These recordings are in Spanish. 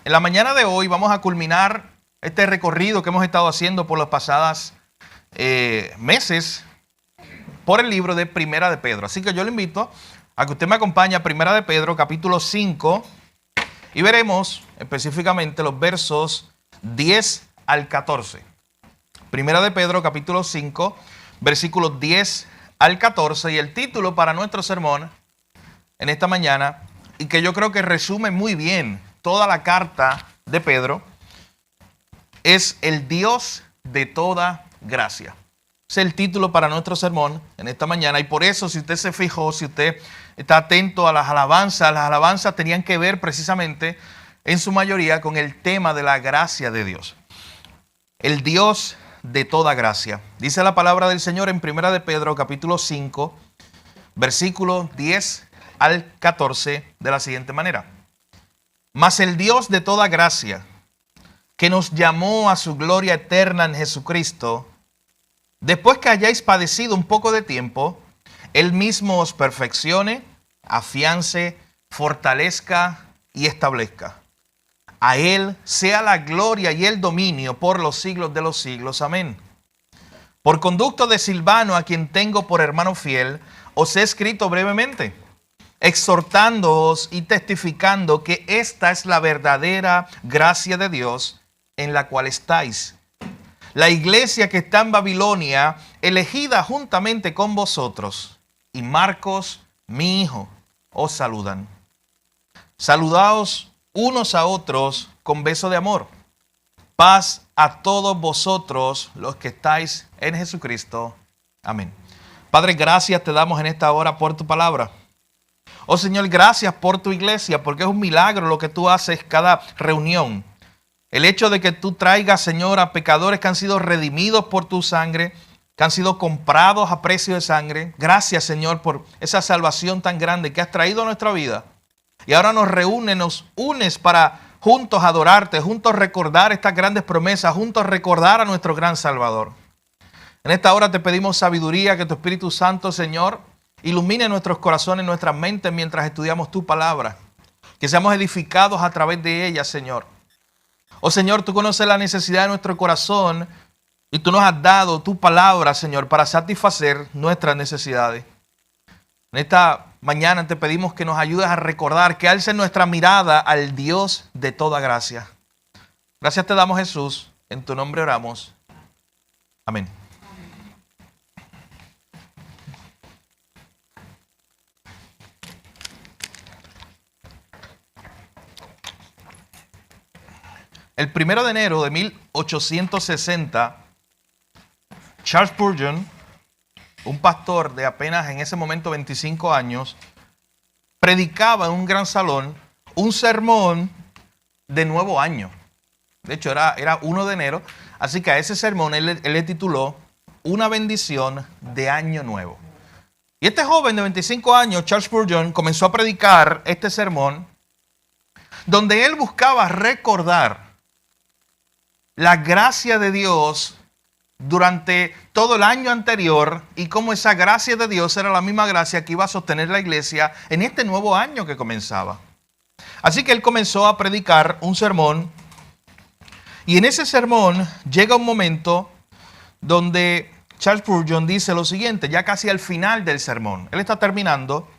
En la mañana de hoy vamos a culminar este recorrido que hemos estado haciendo por los pasados meses por el libro de Primera de Pedro. Así que yo le invito a que usted me acompañe a Primera de Pedro, capítulo 5, y veremos específicamente los versos 10 al 14. Primera de Pedro, capítulo 5, versículos 10 al 14, y el título para nuestro sermón en esta mañana, y que yo creo que resume muy bien toda la carta de Pedro, es el Dios de toda gracia. Es el título para nuestro sermón en esta mañana, y por eso, si usted se fijó, si usted está atento a las alabanzas tenían que ver precisamente en su mayoría con el tema de la gracia de Dios. El Dios de toda gracia. Dice la palabra del Señor en Primera de Pedro, capítulo 5, versículo 10 al 14, de la siguiente manera. Mas el Dios de toda gracia, que nos llamó a su gloria eterna en Jesucristo, después que hayáis padecido un poco de tiempo, Él mismo os perfeccione, afiance, fortalezca y establezca. A Él sea la gloria y el dominio por los siglos de los siglos. Amén. Por conducto de Silvano, a quien tengo por hermano fiel, os he escrito brevemente, exhortándoos y testificando que esta es la verdadera gracia de Dios en la cual estáis. La iglesia que está en Babilonia, elegida juntamente con vosotros, y Marcos, mi hijo, os saludan. Saludaos unos a otros con beso de amor. Paz a todos vosotros los que estáis en Jesucristo. Amén. Padre, gracias te damos en esta hora por tu palabra. Oh Señor, gracias por tu iglesia, porque es un milagro lo que tú haces cada reunión. El hecho de que tú traigas, Señor, a pecadores que han sido redimidos por tu sangre, que han sido comprados a precio de sangre. Gracias, Señor, por esa salvación tan grande que has traído a nuestra vida. Y ahora nos unes para juntos adorarte, juntos recordar estas grandes promesas, juntos recordar a nuestro gran Salvador. En esta hora te pedimos sabiduría, que tu Espíritu Santo, Señor, ilumine nuestros corazones, nuestras mentes mientras estudiamos tu palabra. Que seamos edificados a través de ella, Señor. Oh Señor, tú conoces la necesidad de nuestro corazón y tú nos has dado tu palabra, Señor, para satisfacer nuestras necesidades. En esta mañana te pedimos que nos ayudes a recordar, que alces nuestra mirada al Dios de toda gracia. Gracias te damos, Jesús. En tu nombre oramos. Amén. El 1 de enero de 1860, Charles Spurgeon, un pastor de apenas en ese momento 25 años, predicaba en un gran salón un sermón de nuevo año. De hecho, era 1 de enero, así que a ese sermón él le tituló Una bendición de año nuevo. Y este joven de 25 años, Charles Spurgeon, comenzó a predicar este sermón donde él buscaba recordar la gracia de Dios durante todo el año anterior y cómo esa gracia de Dios era la misma gracia que iba a sostener la iglesia en este nuevo año que comenzaba. Así que él comenzó a predicar un sermón, y en ese sermón llega un momento donde Charles Spurgeon dice lo siguiente, ya casi al final del sermón. Él está terminando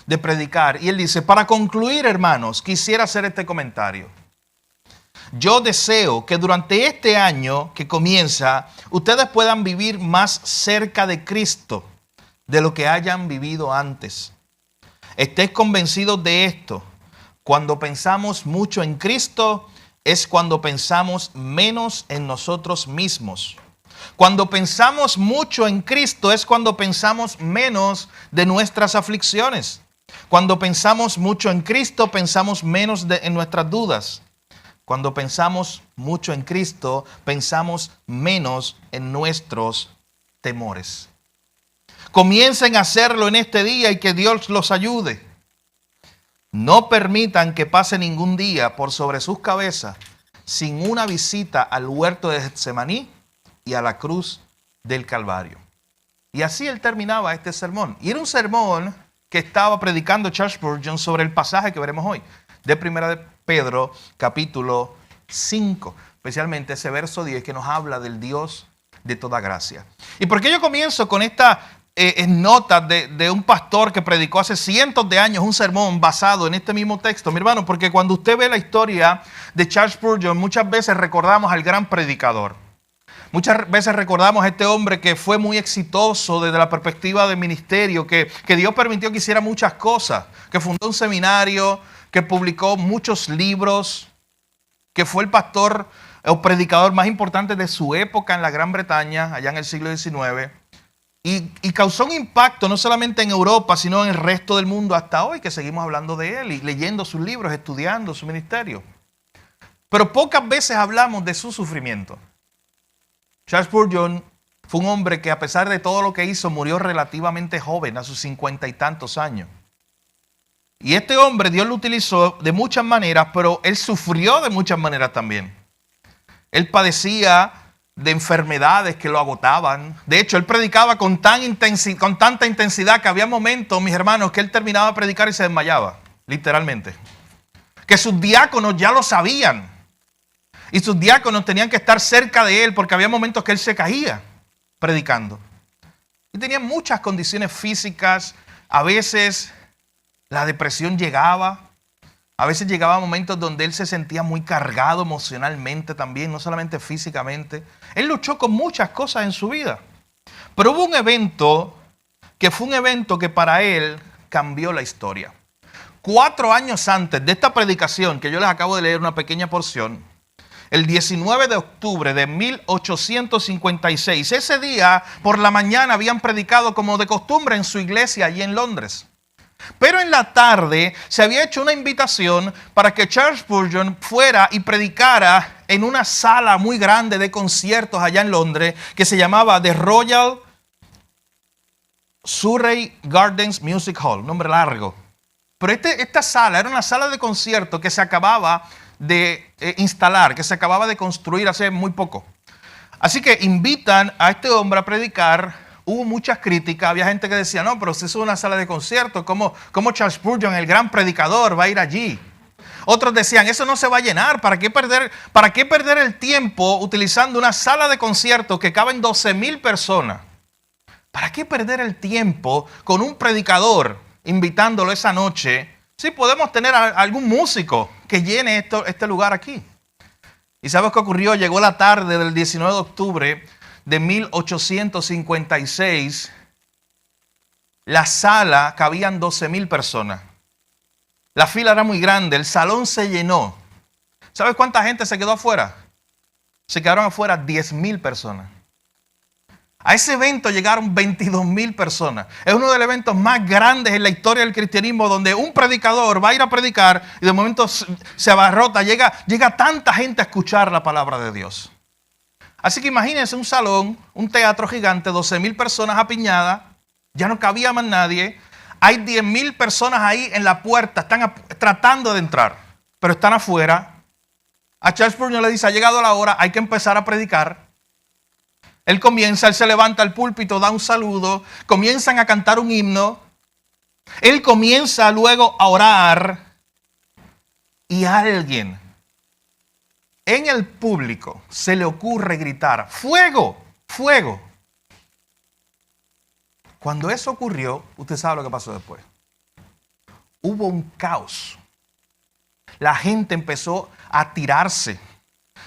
de predicar y él dice: para concluir, hermanos, quisiera hacer este comentario. Yo deseo que durante este año que comienza, ustedes puedan vivir más cerca de Cristo de lo que hayan vivido antes. Estés convencidos de esto. Cuando pensamos mucho en Cristo, es cuando pensamos menos en nosotros mismos. Cuando pensamos mucho en Cristo, es cuando pensamos menos de nuestras aflicciones. Cuando pensamos mucho en Cristo, pensamos menos en nuestras dudas. Cuando pensamos mucho en Cristo, pensamos menos en nuestros temores. Comiencen a hacerlo en este día y que Dios los ayude. No permitan que pase ningún día por sobre sus cabezas sin una visita al huerto de Getsemaní y a la cruz del Calvario. Y así él terminaba este sermón. Y era un sermón que estaba predicando Charles Spurgeon sobre el pasaje que veremos hoy, de Primera Pedro capítulo 5, especialmente ese verso 10 que nos habla del Dios de toda gracia. ¿Y por qué yo comienzo con esta nota de un pastor que predicó hace cientos de años un sermón basado en este mismo texto? Mi hermano, porque cuando usted ve la historia de Charles Spurgeon, muchas veces recordamos al gran predicador. Muchas veces recordamos a este hombre que fue muy exitoso desde la perspectiva del ministerio, que Dios permitió que hiciera muchas cosas, que fundó un seminario, que publicó muchos libros, que fue el pastor o predicador más importante de su época en la Gran Bretaña, allá en el siglo XIX. Y causó un impacto no solamente en Europa, sino en el resto del mundo hasta hoy, que seguimos hablando de él y leyendo sus libros, estudiando su ministerio. Pero pocas veces hablamos de su sufrimiento. Charles Spurgeon fue un hombre que, a pesar de todo lo que hizo, murió relativamente joven, a sus 50 y tantos años. Y este hombre Dios lo utilizó de muchas maneras, pero él sufrió de muchas maneras también. Él padecía de enfermedades que lo agotaban. De hecho, él predicaba con tanta intensidad que había momentos, mis hermanos, que él terminaba de predicar y se desmayaba, literalmente. Que sus diáconos ya lo sabían. Y sus diáconos tenían que estar cerca de él porque había momentos que él se caía predicando. Y tenía muchas condiciones físicas. A veces la depresión llegaba. A veces llegaba momentos donde él se sentía muy cargado emocionalmente también, no solamente físicamente. Él luchó con muchas cosas en su vida. Pero hubo un evento que fue un evento que para él cambió la historia. 4 años antes de esta predicación, que yo les acabo de leer una pequeña porción, el 19 de octubre de 1856, ese día por la mañana habían predicado como de costumbre en su iglesia allí en Londres. Pero en la tarde se había hecho una invitación para que Charles Spurgeon fuera y predicara en una sala muy grande de conciertos allá en Londres que se llamaba The Royal Surrey Gardens Music Hall, nombre largo. Pero esta sala era una sala de conciertos que se acababa de instalar, que se acababa de construir hace muy poco. Así que invitan a este hombre a predicar. Hubo muchas críticas, había gente que decía, no, pero si eso es una sala de conciertos, ¿cómo Charles Spurgeon, el gran predicador, va a ir allí? Otros decían, eso no se va a llenar, ¿para qué perder el tiempo utilizando una sala de conciertos que caben 12,000 personas? ¿Para qué perder el tiempo con un predicador invitándolo esa noche? Sí, podemos tener a algún músico que llene este lugar aquí. ¿Y sabes qué ocurrió? Llegó la tarde del 19 de octubre de 1856, la sala cabían 12,000 personas. La fila era muy grande, el salón se llenó. ¿Sabes cuánta gente se quedó afuera? Se quedaron afuera 10,000 personas. A ese evento llegaron 22,000 personas. Es uno de los eventos más grandes en la historia del cristianismo, donde un predicador va a ir a predicar y de momento se abarrota, llega tanta gente a escuchar la palabra de Dios. Así que imagínense un salón, un teatro gigante, 12,000 personas apiñadas, ya no cabía más nadie. Hay 10,000 personas ahí en la puerta, están tratando de entrar, pero están afuera. A Charles Spurgeon le dice, ha llegado la hora, hay que empezar a predicar. Él se levanta al púlpito, da un saludo, comienzan a cantar un himno. Él comienza luego a orar y alguien en el público se le ocurre gritar, ¡fuego! ¡Fuego! Cuando eso ocurrió, usted sabe lo que pasó después. Hubo un caos. La gente empezó a tirarse.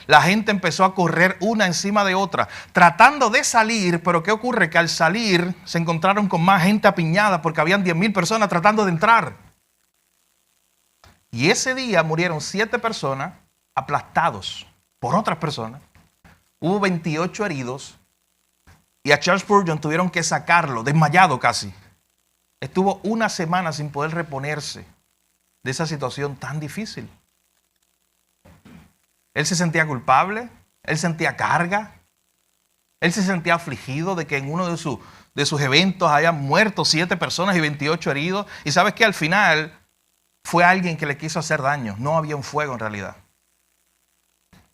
La gente empezó a correr una encima de otra, tratando de salir, pero ¿qué ocurre? Que al salir se encontraron con más gente apiñada porque habían 10,000 personas tratando de entrar. Y ese día murieron 7 personas aplastados por otras personas. Hubo 28 heridos y a Charles Spurgeon tuvieron que sacarlo, desmayado casi. Estuvo una semana sin poder reponerse de esa situación tan difícil. Él se sentía culpable, él sentía carga, él se sentía afligido de que en uno de sus eventos hayan muerto 7 personas y 28 heridos. Y sabes que al final fue alguien que le quiso hacer daño, no había un fuego en realidad.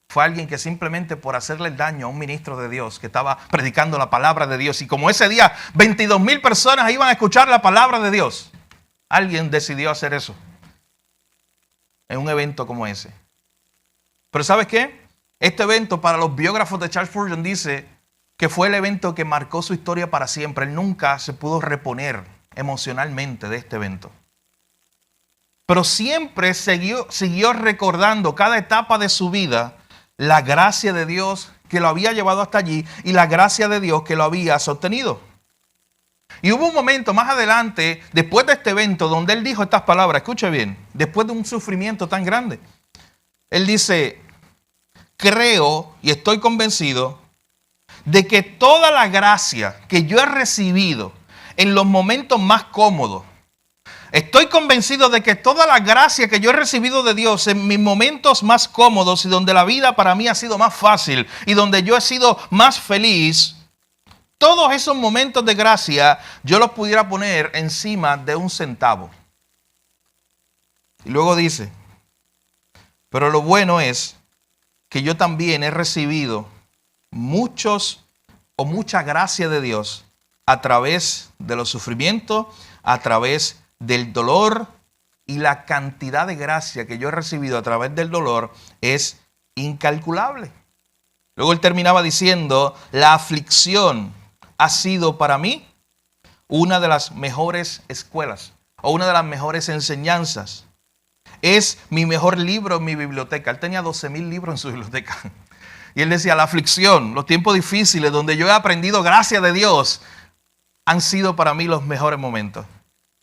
Fue alguien que simplemente por hacerle el daño a un ministro de Dios que estaba predicando la palabra de Dios. Y como ese día 22,000 personas iban a escuchar la palabra de Dios, alguien decidió hacer eso. en un evento como ese. Pero ¿sabes qué? Este evento, para los biógrafos de Charles Spurgeon, dice que fue el evento que marcó su historia para siempre. Él nunca se pudo reponer emocionalmente de este evento. Pero siempre siguió recordando cada etapa de su vida la gracia de Dios que lo había llevado hasta allí y la gracia de Dios que lo había sostenido. Y hubo un momento más adelante, después de este evento, donde él dijo estas palabras. Escuche bien, después de un sufrimiento tan grande. Él dice, creo y estoy convencido de que toda la gracia que yo he recibido en los momentos más cómodos, estoy convencido de que toda la gracia que yo he recibido de Dios en mis momentos más cómodos y donde la vida para mí ha sido más fácil y donde yo he sido más feliz, todos esos momentos de gracia yo los pudiera poner encima de un centavo. Y luego dice, pero lo bueno es que yo también he recibido mucha gracia de Dios a través de los sufrimientos, a través del dolor, y la cantidad de gracia que yo he recibido a través del dolor es incalculable. Luego él terminaba diciendo, la aflicción ha sido para mí una de las mejores escuelas o una de las mejores enseñanzas. Es mi mejor libro en mi biblioteca. Él tenía 12,000 libros en su biblioteca. Y él decía, la aflicción, los tiempos difíciles donde yo he aprendido gracia de Dios, han sido para mí los mejores momentos.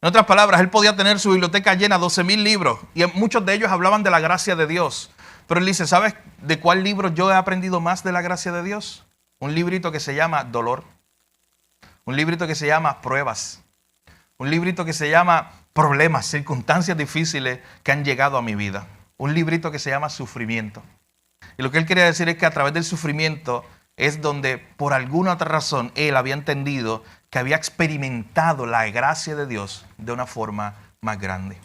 En otras palabras, él podía tener su biblioteca llena, 12,000 libros, y muchos de ellos hablaban de la gracia de Dios. Pero él dice, ¿sabes de cuál libro yo he aprendido más de la gracia de Dios? Un librito que se llama Dolor. Un librito que se llama Pruebas. Un librito que se llama Problemas, circunstancias difíciles que han llegado a mi vida. Un librito que se llama Sufrimiento. Y lo que él quería decir es que a través del sufrimiento es donde por alguna otra razón él había entendido que había experimentado la gracia de Dios de una forma más grande.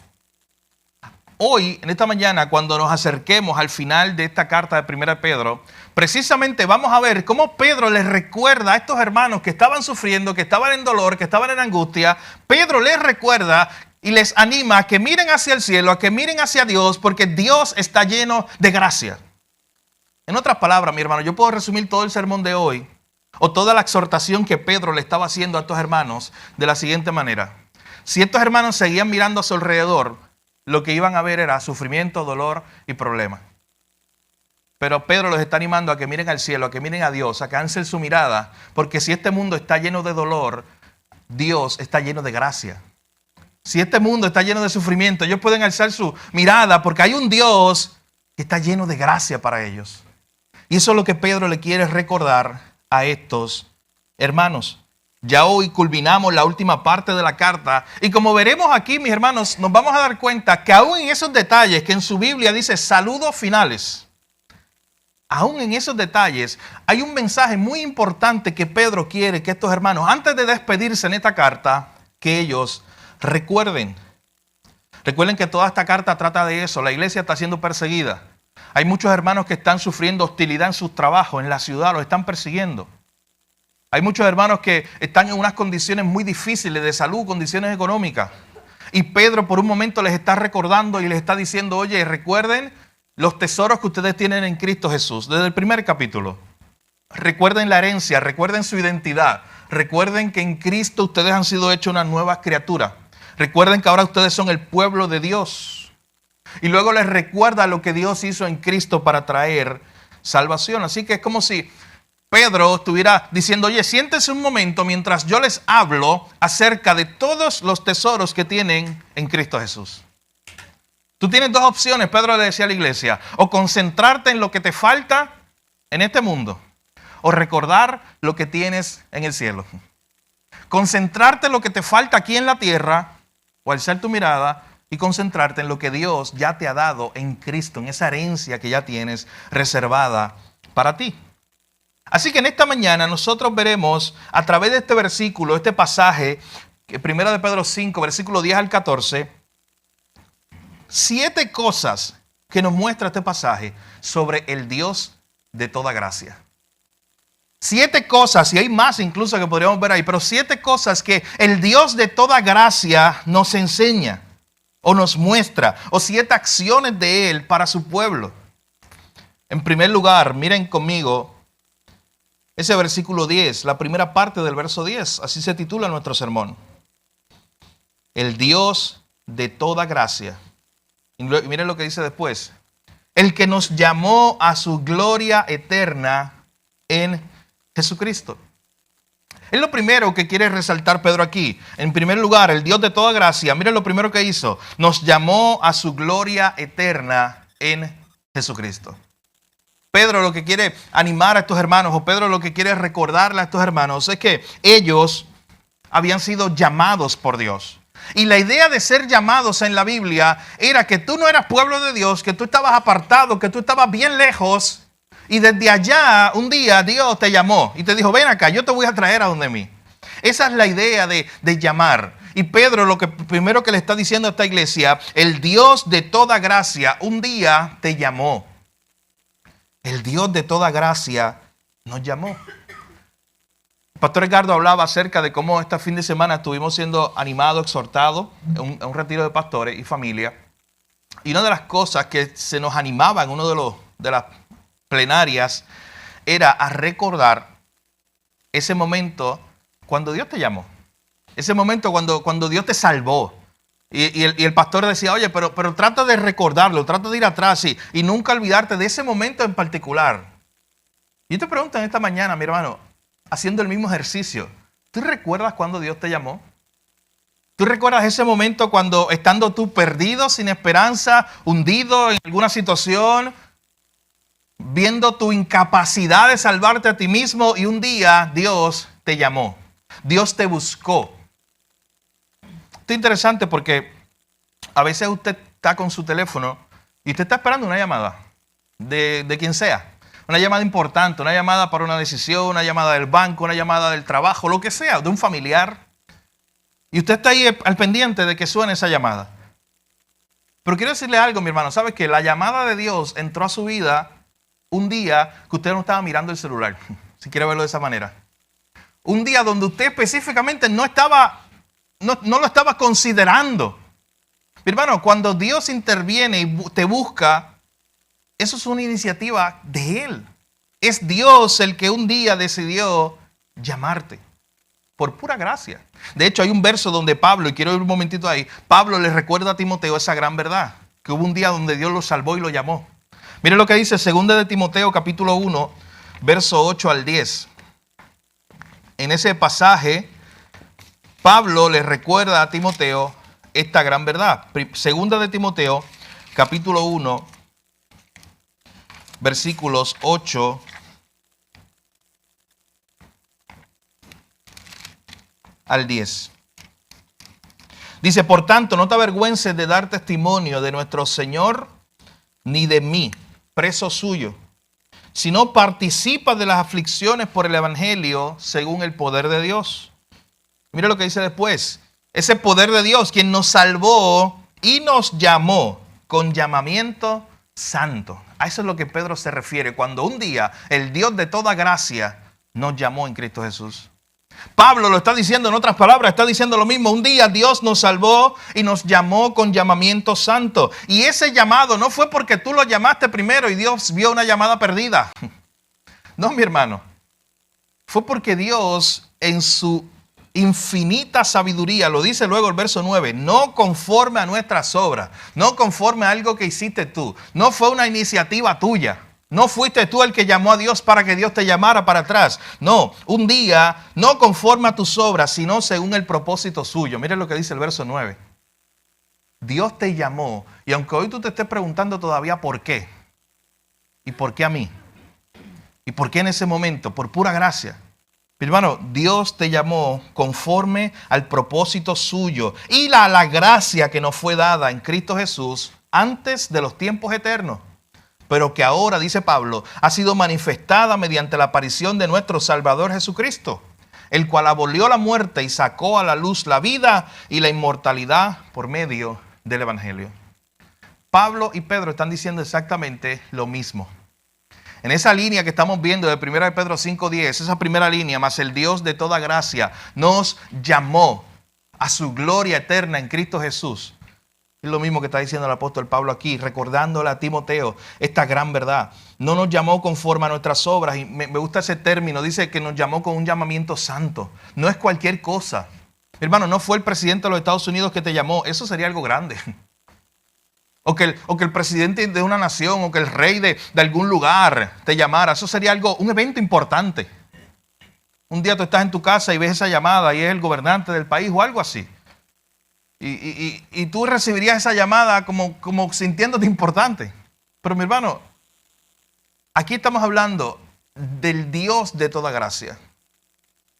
Hoy, en esta mañana, cuando nos acerquemos al final de esta carta de 1 Pedro, precisamente vamos a ver cómo Pedro les recuerda a estos hermanos que estaban sufriendo, que estaban en dolor, que estaban en angustia. Pedro les recuerda y les anima a que miren hacia el cielo, a que miren hacia Dios, porque Dios está lleno de gracia. En otras palabras, mi hermano, yo puedo resumir todo el sermón de hoy o toda la exhortación que Pedro le estaba haciendo a estos hermanos de la siguiente manera. Si estos hermanos seguían mirando a su alrededor, lo que iban a ver era sufrimiento, dolor y problemas. Pero Pedro los está animando a que miren al cielo, a que miren a Dios, a que alcen su mirada, porque si este mundo está lleno de dolor, Dios está lleno de gracia. Si este mundo está lleno de sufrimiento, ellos pueden alzar su mirada porque hay un Dios que está lleno de gracia para ellos. Y eso es lo que Pedro le quiere recordar a estos hermanos. Ya hoy culminamos la última parte de la carta y como veremos aquí, mis hermanos, nos vamos a dar cuenta que aún en esos detalles que en su Biblia dice saludos finales, aún en esos detalles hay un mensaje muy importante que Pedro quiere que estos hermanos, antes de despedirse en esta carta, que ellos recuerden. Recuerden que toda esta carta trata de eso. La iglesia está siendo perseguida. Hay muchos hermanos que están sufriendo hostilidad en sus trabajos, en la ciudad, los están persiguiendo. Hay muchos hermanos que están en unas condiciones muy difíciles de salud, condiciones económicas. Y Pedro por un momento les está recordando y les está diciendo, oye, recuerden los tesoros que ustedes tienen en Cristo Jesús. Desde el primer capítulo. Recuerden la herencia, recuerden su identidad. Recuerden que en Cristo ustedes han sido hechos una nueva criatura. Recuerden que ahora ustedes son el pueblo de Dios. Y luego les recuerda lo que Dios hizo en Cristo para traer salvación. Así que es como si Pedro estuviera diciendo, oye, siéntense un momento mientras yo les hablo acerca de todos los tesoros que tienen en Cristo Jesús. Tú tienes dos opciones, Pedro le decía a la iglesia, o concentrarte en lo que te falta en este mundo, o recordar lo que tienes en el cielo. Concentrarte en lo que te falta aquí en la tierra, o alzar tu mirada y concentrarte en lo que Dios ya te ha dado en Cristo, en esa herencia que ya tienes reservada para ti. Así que en esta mañana nosotros veremos a través de este versículo, este pasaje, 1 de Pedro 5, versículo 10 al 14, 7 cosas que nos muestra este pasaje sobre el Dios de toda gracia. 7 cosas, y hay más incluso que podríamos ver ahí, pero 7 cosas que el Dios de toda gracia nos enseña. o nos muestra, o 7 acciones de Él para su pueblo. En primer lugar, miren conmigo ese versículo 10, la primera parte del verso 10, así se titula nuestro sermón. El Dios de toda gracia. Y miren lo que dice después. El que nos llamó a su gloria eterna en Jesucristo. Es lo primero que quiere resaltar Pedro aquí. En primer lugar, el Dios de toda gracia, miren lo primero que hizo. Nos llamó a su gloria eterna en Jesucristo. Pedro lo que quiere animar a estos hermanos, o Pedro lo que quiere recordarle a estos hermanos, es que ellos habían sido llamados por Dios. Y la idea de ser llamados en la Biblia era que tú no eras pueblo de Dios, que tú estabas apartado, que tú estabas bien lejos. Y desde allá, un día, Dios te llamó y te dijo, ven acá, yo te voy a traer a donde mí. Esa es la idea de llamar. Y Pedro lo que primero que le está diciendo a esta iglesia, el Dios de toda gracia, un día te llamó. El Dios de toda gracia nos llamó. El pastor Edgardo hablaba acerca de cómo este fin de semana estuvimos siendo animados, exhortados en un retiro de pastores y familia. Y una de las cosas que se nos animaba en uno de las plenarias era a recordar ese momento cuando Dios te llamó. Ese momento cuando Dios te salvó. Y el pastor decía, oye, pero trata de recordarlo, trata de ir atrás y nunca olvidarte de ese momento en particular. Y yo te pregunto en esta mañana, mi hermano, haciendo el mismo ejercicio, ¿tú recuerdas cuando Dios te llamó? ¿Tú recuerdas ese momento cuando estando tú perdido, sin esperanza, hundido en alguna situación, viendo tu incapacidad de salvarte a ti mismo y un día Dios te llamó, Dios te buscó? Esto es interesante porque a veces usted está con su teléfono y usted está esperando una llamada de quien sea. Una llamada importante, una llamada para una decisión, una llamada del banco, una llamada del trabajo, lo que sea, de un familiar. Y usted está ahí al pendiente de que suene esa llamada. Pero quiero decirle algo, mi hermano. ¿Sabe que la llamada de Dios entró a su vida un día que usted no estaba mirando el celular? Si quiere verlo de esa manera. Un día donde usted específicamente no lo estaba considerando. Mi hermano, cuando Dios interviene y te busca, eso es una iniciativa de Él. Es Dios el que un día decidió llamarte por pura gracia. De hecho, hay un verso donde Pablo, y quiero ir un momentito ahí, Pablo le recuerda a Timoteo esa gran verdad, que hubo un día donde Dios lo salvó y lo llamó. Mire lo que dice 2 de Timoteo capítulo 1, verso 8 al 10. En ese pasaje, Pablo le recuerda a Timoteo esta gran verdad. 2 de Timoteo capítulo 1, versículos 8 al 10. Dice, por tanto, no te avergüences de dar testimonio de nuestro Señor, ni de mí, preso suyo, sino participa de las aflicciones por el Evangelio según el poder de Dios. Mira lo que dice después. Ese poder de Dios, quien nos salvó y nos llamó con llamamiento santo. A eso es lo que Pedro se refiere cuando un día el Dios de toda gracia nos llamó en Cristo Jesús. Pablo lo está diciendo en otras palabras, está diciendo lo mismo. Un día Dios nos salvó y nos llamó con llamamiento santo. Y ese llamado no fue porque tú lo llamaste primero y Dios vio una llamada perdida. No, mi hermano. Fue porque Dios en su infinita sabiduría, lo dice luego el verso 9, no conforme a nuestras obras, no conforme a algo que hiciste tú. No fue una iniciativa tuya. No fuiste tú el que llamó a Dios para que Dios te llamara para atrás. No, un día, no conforme a tus obras, sino según el propósito suyo. Miren lo que dice el verso 9. Dios te llamó, y aunque hoy tú te estés preguntando todavía por qué, y por qué a mí, y por qué en ese momento, por pura gracia. Hermano, Dios te llamó conforme al propósito suyo y la gracia que nos fue dada en Cristo Jesús antes de los tiempos eternos, pero que ahora, dice Pablo, ha sido manifestada mediante la aparición de nuestro Salvador Jesucristo, el cual abolió la muerte y sacó a la luz la vida y la inmortalidad por medio del Evangelio. Pablo y Pedro están diciendo exactamente lo mismo. En esa línea que estamos viendo de 1 de Pedro 5:10, esa primera línea, más el Dios de toda gracia, nos llamó a su gloria eterna en Cristo Jesús. Es lo mismo que está diciendo el apóstol Pablo aquí, recordándole a Timoteo esta gran verdad. No nos llamó conforme a nuestras obras, y me gusta ese término, dice que nos llamó con un llamamiento santo. No es cualquier cosa. Hermano, no fue el presidente de los Estados Unidos que te llamó, eso sería algo grande. O que el presidente de una nación, o que el rey de algún lugar te llamara, eso sería un evento importante. Un día tú estás en tu casa y ves esa llamada y es el gobernante del país o algo así. Y tú recibirías esa llamada como sintiéndote importante. Pero mi hermano, aquí estamos hablando del Dios de toda gracia.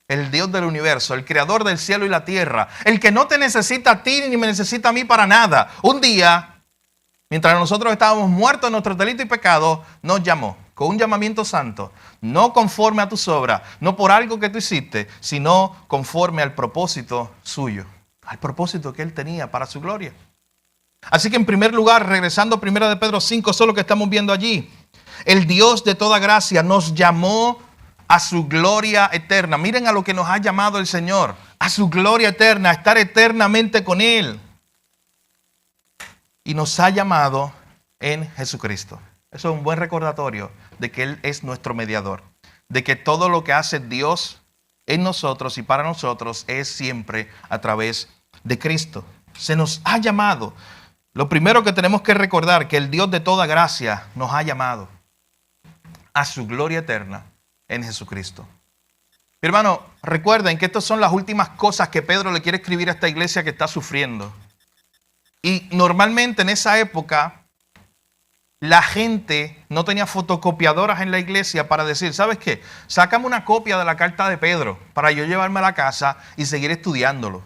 El Dios del universo, el creador del cielo y la tierra. El que no te necesita a ti ni me necesita a mí para nada. Un día, mientras nosotros estábamos muertos en nuestro delito y pecado, nos llamó con un llamamiento santo. No conforme a tus obras, no por algo que tú hiciste, sino conforme al propósito suyo. Al propósito que Él tenía para su gloria. Así que en primer lugar, regresando a 1 de Pedro 5, eso es lo que estamos viendo allí. El Dios de toda gracia nos llamó a su gloria eterna. Miren a lo que nos ha llamado el Señor. A su gloria eterna, a estar eternamente con Él. Y nos ha llamado en Jesucristo. Eso es un buen recordatorio de que Él es nuestro mediador. De que todo lo que hace Dios en nosotros y para nosotros es siempre a través de Cristo. Se nos ha llamado. Lo primero que tenemos que recordar, que el Dios de toda gracia nos ha llamado a su gloria eterna en Jesucristo. Mi hermano, recuerden que estas son las últimas cosas que Pedro le quiere escribir a esta iglesia que está sufriendo. Y normalmente en esa época la gente no tenía fotocopiadoras en la iglesia para decir, ¿sabes qué? Sácame una copia de la carta de Pedro para yo llevarme a la casa y seguir estudiándolo.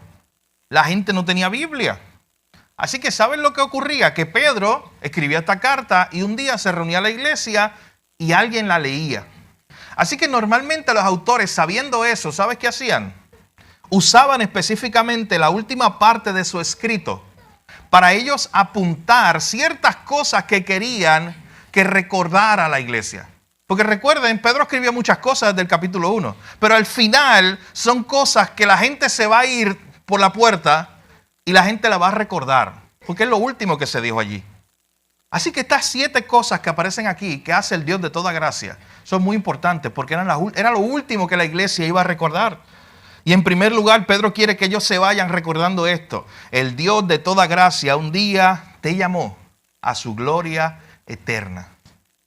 La gente no tenía Biblia. Así que ¿saben lo que ocurría? Que Pedro escribía esta carta y un día se reunía a la iglesia y alguien la leía. Así que normalmente los autores, sabiendo eso, ¿sabes qué hacían? Usaban específicamente la última parte de su escrito para ellos apuntar ciertas cosas que querían que recordara la iglesia. Porque recuerden, Pedro escribió muchas cosas desde el capítulo 1, pero al final son cosas que la gente se va a ir por la puerta y la gente la va a recordar, porque es lo último que se dijo allí. Así que estas 7 cosas que aparecen aquí, que hace el Dios de toda gracia, son muy importantes porque era lo último que la iglesia iba a recordar. Y en primer lugar, Pedro quiere que ellos se vayan recordando esto. El Dios de toda gracia un día te llamó a su gloria eterna.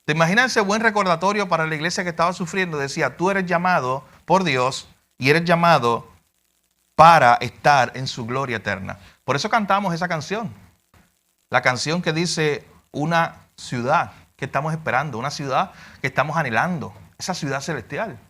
¿Te imaginas ese buen recordatorio para la iglesia que estaba sufriendo? Decía, tú eres llamado por Dios y eres llamado para estar en su gloria eterna. Por eso cantamos esa canción. La canción que dice una ciudad que estamos esperando, una ciudad que estamos anhelando, esa ciudad celestial.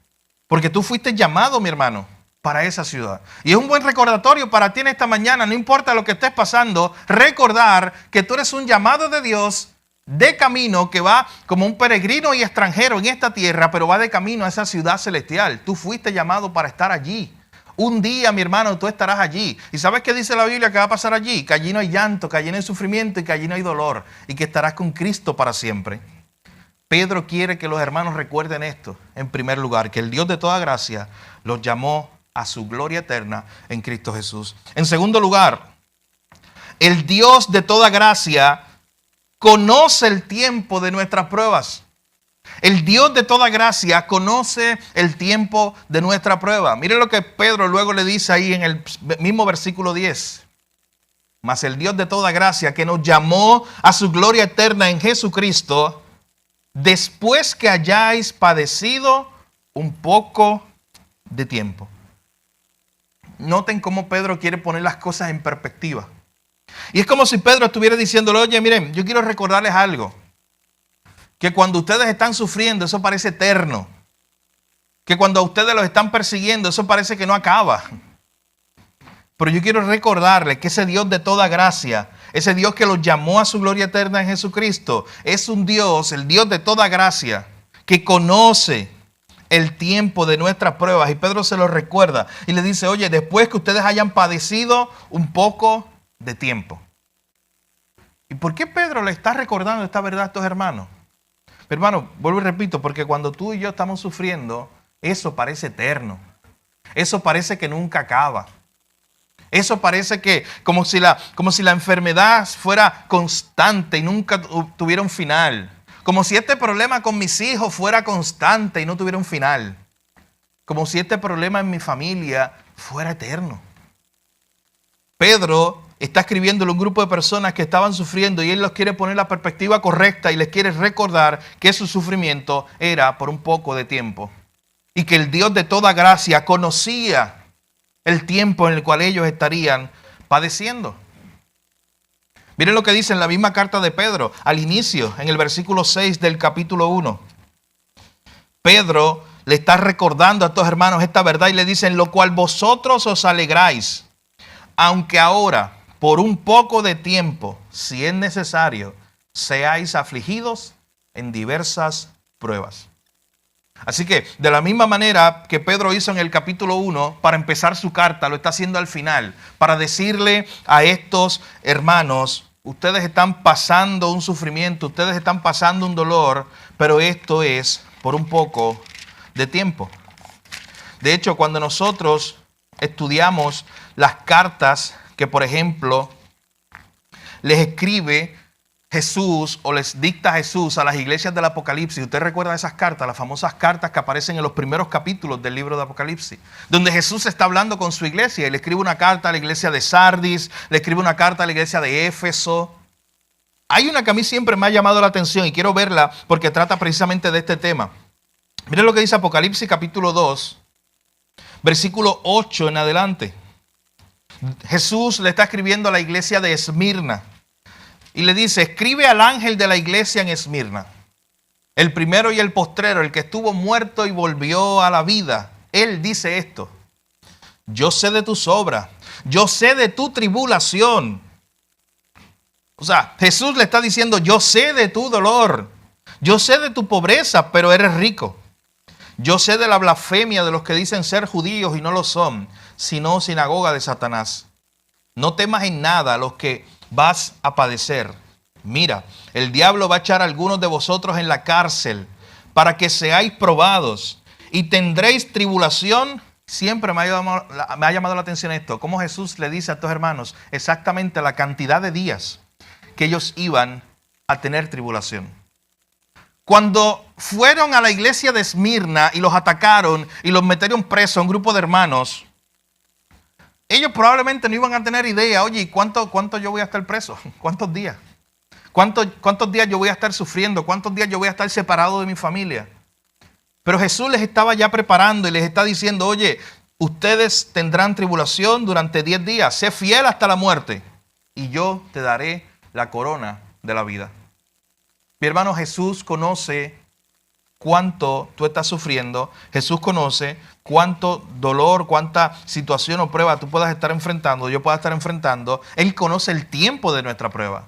Porque tú fuiste llamado, mi hermano, para esa ciudad. Y es un buen recordatorio para ti en esta mañana, no importa lo que estés pasando, recordar que tú eres un llamado de Dios de camino que va como un peregrino y extranjero en esta tierra, pero va de camino a esa ciudad celestial. Tú fuiste llamado para estar allí. Un día, mi hermano, tú estarás allí. ¿Y sabes qué dice la Biblia que va a pasar allí? Que allí no hay llanto, que allí no hay sufrimiento y que allí no hay dolor. Y que estarás con Cristo para siempre. Pedro quiere que los hermanos recuerden esto. En primer lugar, que el Dios de toda gracia los llamó a su gloria eterna en Cristo Jesús. En segundo lugar, el Dios de toda gracia conoce el tiempo de nuestras pruebas. El Dios de toda gracia conoce el tiempo de nuestra prueba. Miren lo que Pedro luego le dice ahí en el mismo versículo 10. Mas el Dios de toda gracia que nos llamó a su gloria eterna en Jesucristo, después que hayáis padecido un poco de tiempo. Noten cómo Pedro quiere poner las cosas en perspectiva. Y es como si Pedro estuviera diciéndole, oye, miren, yo quiero recordarles algo. Que cuando ustedes están sufriendo, eso parece eterno. Que cuando a ustedes los están persiguiendo, eso parece que no acaba. Pero yo quiero recordarles que ese Dios de toda gracia, ese Dios que los llamó a su gloria eterna en Jesucristo, es un Dios, el Dios de toda gracia, que conoce el tiempo de nuestras pruebas. Y Pedro se lo recuerda y le dice, oye, después que ustedes hayan padecido un poco de tiempo. ¿Y por qué Pedro le está recordando esta verdad a estos hermanos? Hermano, vuelvo y repito, porque cuando tú y yo estamos sufriendo, eso parece eterno. Eso parece que nunca acaba. Eso parece que como si la enfermedad fuera constante y nunca tuviera un final. Como si este problema con mis hijos fuera constante y no tuviera un final. Como si este problema en mi familia fuera eterno. Pedro está escribiéndole a un grupo de personas que estaban sufriendo y él los quiere poner la perspectiva correcta y les quiere recordar que su sufrimiento era por un poco de tiempo. Y que el Dios de toda gracia conocía el tiempo en el cual ellos estarían padeciendo. Miren lo que dice en la misma carta de Pedro, al inicio, en el versículo 6 del capítulo 1. Pedro le está recordando a estos hermanos esta verdad y le dice: en lo cual vosotros os alegráis, aunque ahora, por un poco de tiempo, si es necesario, seáis afligidos en diversas pruebas. Así que, de la misma manera que Pedro hizo en el capítulo 1, para empezar su carta, lo está haciendo al final, para decirle a estos hermanos: ustedes están pasando un sufrimiento, ustedes están pasando un dolor, pero esto es por un poco de tiempo. De hecho, cuando nosotros estudiamos las cartas que, por ejemplo, les escribe Jesús o les dicta Jesús a las iglesias del Apocalipsis. Usted recuerda esas cartas, las famosas cartas que aparecen en los primeros capítulos del libro de Apocalipsis, donde Jesús está hablando con su iglesia y le escribe una carta a la iglesia de Sardis, le escribe una carta a la iglesia de Éfeso. Hay una que a mí siempre me ha llamado la atención y quiero verla porque trata precisamente de este tema. Miren lo que dice Apocalipsis capítulo 2, versículo 8 en adelante. Jesús le está escribiendo a la iglesia de Esmirna. Y le dice: escribe al ángel de la iglesia en Esmirna, el primero y el postrero, el que estuvo muerto y volvió a la vida. Él dice esto: yo sé de tus obras, yo sé de tu tribulación. O sea, Jesús le está diciendo: yo sé de tu dolor, yo sé de tu pobreza, pero eres rico. Yo sé de la blasfemia de los que dicen ser judíos y no lo son, sino sinagoga de Satanás. No temas en nada los que vas a padecer. Mira, el diablo va a echar a algunos de vosotros en la cárcel para que seáis probados y tendréis tribulación. Siempre me ha llamado la atención esto, cómo Jesús le dice a estos hermanos exactamente la cantidad de días que ellos iban a tener tribulación. Cuando fueron a la iglesia de Esmirna y los atacaron y los metieron presos a un grupo de hermanos, ellos probablemente no iban a tener idea: oye, ¿cuánto yo voy a estar preso? ¿Cuántos días? ¿Cuántos días yo voy a estar sufriendo? ¿Cuántos días yo voy a estar separado de mi familia? Pero Jesús les estaba ya preparando y les está diciendo: oye, ustedes tendrán tribulación durante 10 días. Sé fiel hasta la muerte y yo te daré la corona de la vida. Mi hermano, Jesús conoce cuánto tú estás sufriendo. Jesús conoce cuánto dolor, cuánta situación o prueba tú puedas estar enfrentando, yo pueda estar enfrentando. Él conoce el tiempo de nuestra prueba.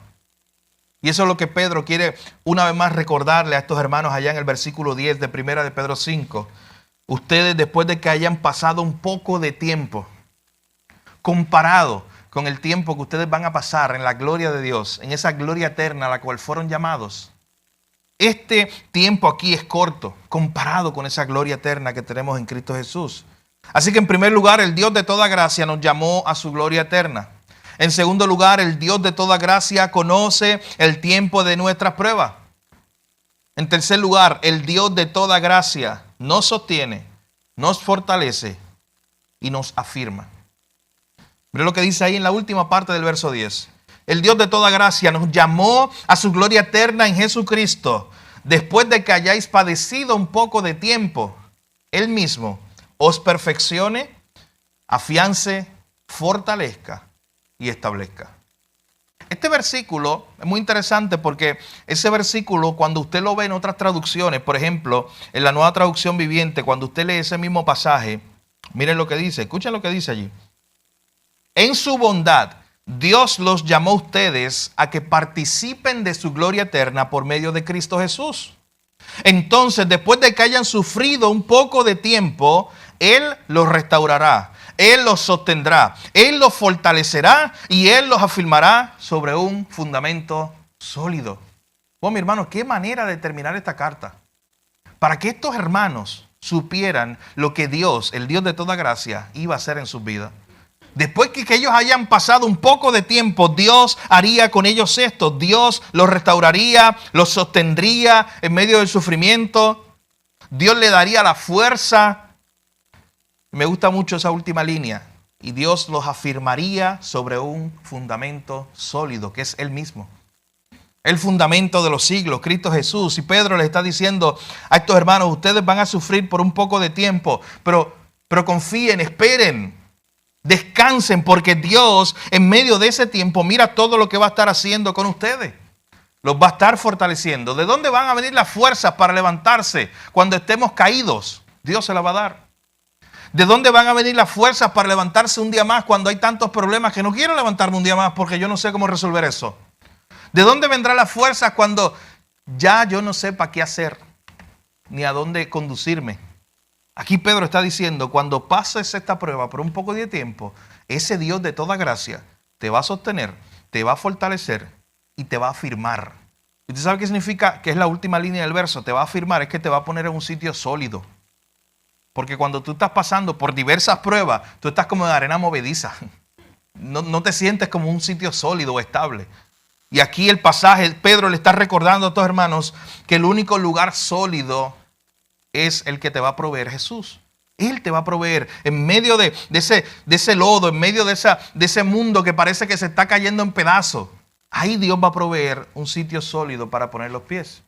Y eso es lo que Pedro quiere una vez más recordarle a estos hermanos allá en el versículo 10 de Primera de Pedro 5. Ustedes, después de que hayan pasado un poco de tiempo, comparado con el tiempo que ustedes van a pasar en la gloria de Dios, en esa gloria eterna a la cual fueron llamados, este tiempo aquí es corto comparado con esa gloria eterna que tenemos en Cristo Jesús. Así que en primer lugar, el Dios de toda gracia nos llamó a su gloria eterna. En segundo lugar, el Dios de toda gracia conoce el tiempo de nuestras pruebas. En tercer lugar, el Dios de toda gracia nos sostiene, nos fortalece y nos afirma. Mira lo que dice ahí en la última parte del verso 10. El Dios de toda gracia nos llamó a su gloria eterna en Jesucristo, después de que hayáis padecido un poco de tiempo. Él mismo os perfeccione, afiance, fortalezca y establezca. Este versículo es muy interesante porque ese versículo, cuando usted lo ve en otras traducciones, por ejemplo, en la Nueva Traducción Viviente, cuando usted lee ese mismo pasaje, miren lo que dice, escuchen lo que dice allí. En su bondad, Dios los llamó a ustedes a que participen de su gloria eterna por medio de Cristo Jesús. Entonces, después de que hayan sufrido un poco de tiempo, Él los restaurará, Él los sostendrá, Él los fortalecerá y Él los afirmará sobre un fundamento sólido. Bueno, mi hermano, qué manera de terminar esta carta. Para que estos hermanos supieran lo que Dios, el Dios de toda gracia, iba a hacer en sus vidas. Después que ellos hayan pasado un poco de tiempo, Dios haría con ellos esto. Dios los restauraría, los sostendría en medio del sufrimiento. Dios le daría la fuerza. Me gusta mucho esa última línea. Y Dios los afirmaría sobre un fundamento sólido, que es Él mismo. El fundamento de los siglos, Cristo Jesús. Y Pedro les está diciendo a estos hermanos, ustedes van a sufrir por un poco de tiempo, pero confíen, esperen. Descansen porque Dios en medio de ese tiempo mira todo lo que va a estar haciendo con ustedes. Los va a estar fortaleciendo. ¿De dónde van a venir las fuerzas para levantarse cuando estemos caídos? Dios se las va a dar. ¿De dónde van a venir las fuerzas para levantarse un día más cuando hay tantos problemas que no quiero levantarme un día más porque yo no sé cómo resolver eso? ¿De dónde vendrán las fuerzas cuando ya yo no sepa qué hacer ni a dónde conducirme? Aquí Pedro está diciendo, cuando pases esta prueba por un poco de tiempo, ese Dios de toda gracia te va a sostener, te va a fortalecer y te va a afirmar. ¿Usted sabe qué significa? Que es la última línea del verso. Te va a afirmar, es que te va a poner en un sitio sólido. Porque cuando tú estás pasando por diversas pruebas, tú estás como en arena movediza. No te sientes como un sitio sólido o estable. Y aquí el pasaje, Pedro le está recordando a estos hermanos que el único lugar sólido es el que te va a proveer Jesús. Él te va a proveer en medio de ese lodo, en medio de ese mundo que parece que se está cayendo en pedazos. Ahí Dios va a proveer un sitio sólido para poner los pies.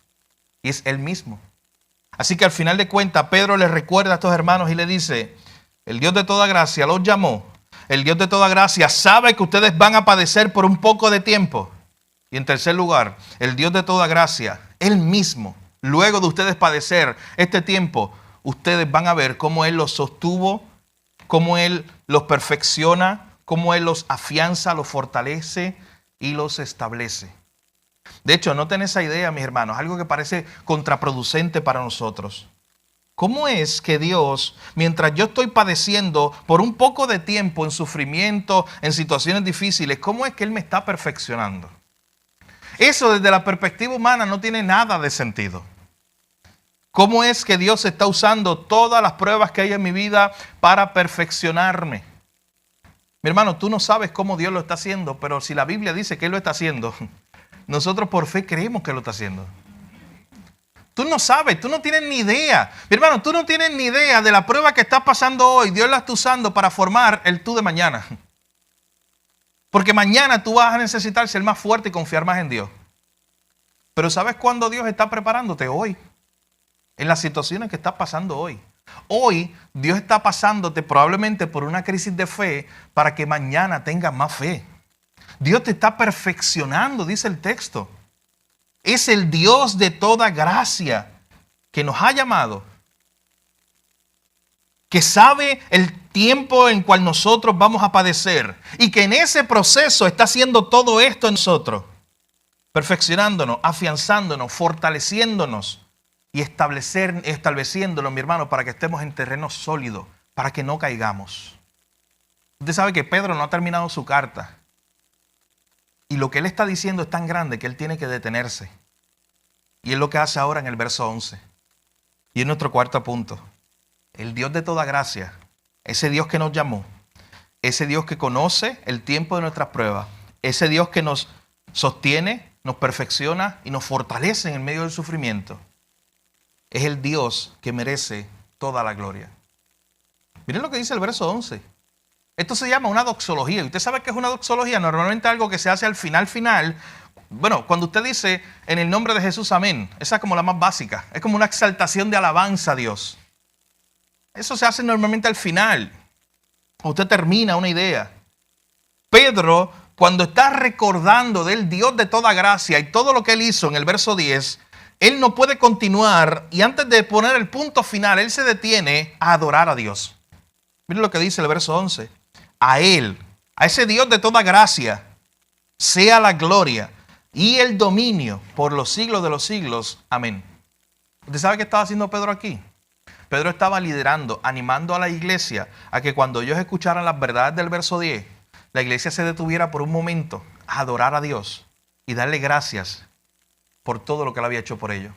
Y es Él mismo. Así que al final de cuentas, Pedro les recuerda a estos hermanos y le dice, el Dios de toda gracia los llamó. El Dios de toda gracia sabe que ustedes van a padecer por un poco de tiempo. Y en tercer lugar, el Dios de toda gracia, Él mismo, luego de ustedes padecer este tiempo, ustedes van a ver cómo Él los sostuvo, cómo Él los perfecciona, cómo Él los afianza, los fortalece y los establece. De hecho, noten esa idea, mis hermanos, algo que parece contraproducente para nosotros. ¿Cómo es que Dios, mientras yo estoy padeciendo por un poco de tiempo en sufrimiento, en situaciones difíciles, cómo es que Él me está perfeccionando? Eso desde la perspectiva humana no tiene nada de sentido. ¿Cómo es que Dios está usando todas las pruebas que hay en mi vida para perfeccionarme? Mi hermano, tú no sabes cómo Dios lo está haciendo, pero si la Biblia dice que Él lo está haciendo, nosotros por fe creemos que lo está haciendo. Tú no sabes, tú no tienes ni idea. Mi hermano, tú no tienes ni idea de la prueba que estás pasando hoy. Dios la está usando para formar el tú de mañana. Porque mañana tú vas a necesitar ser más fuerte y confiar más en Dios. Pero ¿sabes cuándo Dios está preparándote? Hoy. En las situaciones que estás pasando hoy. Hoy Dios está pasándote probablemente por una crisis de fe para que mañana tengas más fe. Dios te está perfeccionando, dice el texto. Es el Dios de toda gracia que nos ha llamado, que sabe el tiempo en cual nosotros vamos a padecer y que en ese proceso está haciendo todo esto en nosotros, perfeccionándonos, afianzándonos, fortaleciéndonos y estableciéndonos, mi hermano, para que estemos en terreno sólido, para que no caigamos. Usted sabe que Pedro no ha terminado su carta y lo que él está diciendo es tan grande que él tiene que detenerse. Y es lo que hace ahora en el verso 11. Y es nuestro cuarto punto. El Dios de toda gracia, ese Dios que nos llamó, ese Dios que conoce el tiempo de nuestras pruebas, ese Dios que nos sostiene, nos perfecciona y nos fortalece en el medio del sufrimiento, es el Dios que merece toda la gloria. Miren lo que dice el verso 11. Esto se llama una doxología. ¿Usted sabe qué es una doxología? Normalmente algo que se hace al final. Bueno, cuando usted dice en el nombre de Jesús, amén, esa es como la más básica. Es como una exaltación de alabanza a Dios. Eso se hace normalmente al final. Usted termina una idea. Pedro, cuando está recordando del Dios de toda gracia y todo lo que Él hizo en el verso 10, Él no puede continuar y antes de poner el punto final, Él se detiene a adorar a Dios. Miren lo que dice el verso 11. A Él, a ese Dios de toda gracia, sea la gloria y el dominio por los siglos de los siglos. Amén. ¿Usted sabe qué estaba haciendo Pedro aquí? Pedro estaba liderando, animando a la iglesia a que cuando ellos escucharan las verdades del verso 10, la iglesia se detuviera por un momento a adorar a Dios y darle gracias por todo lo que Él había hecho por ellos.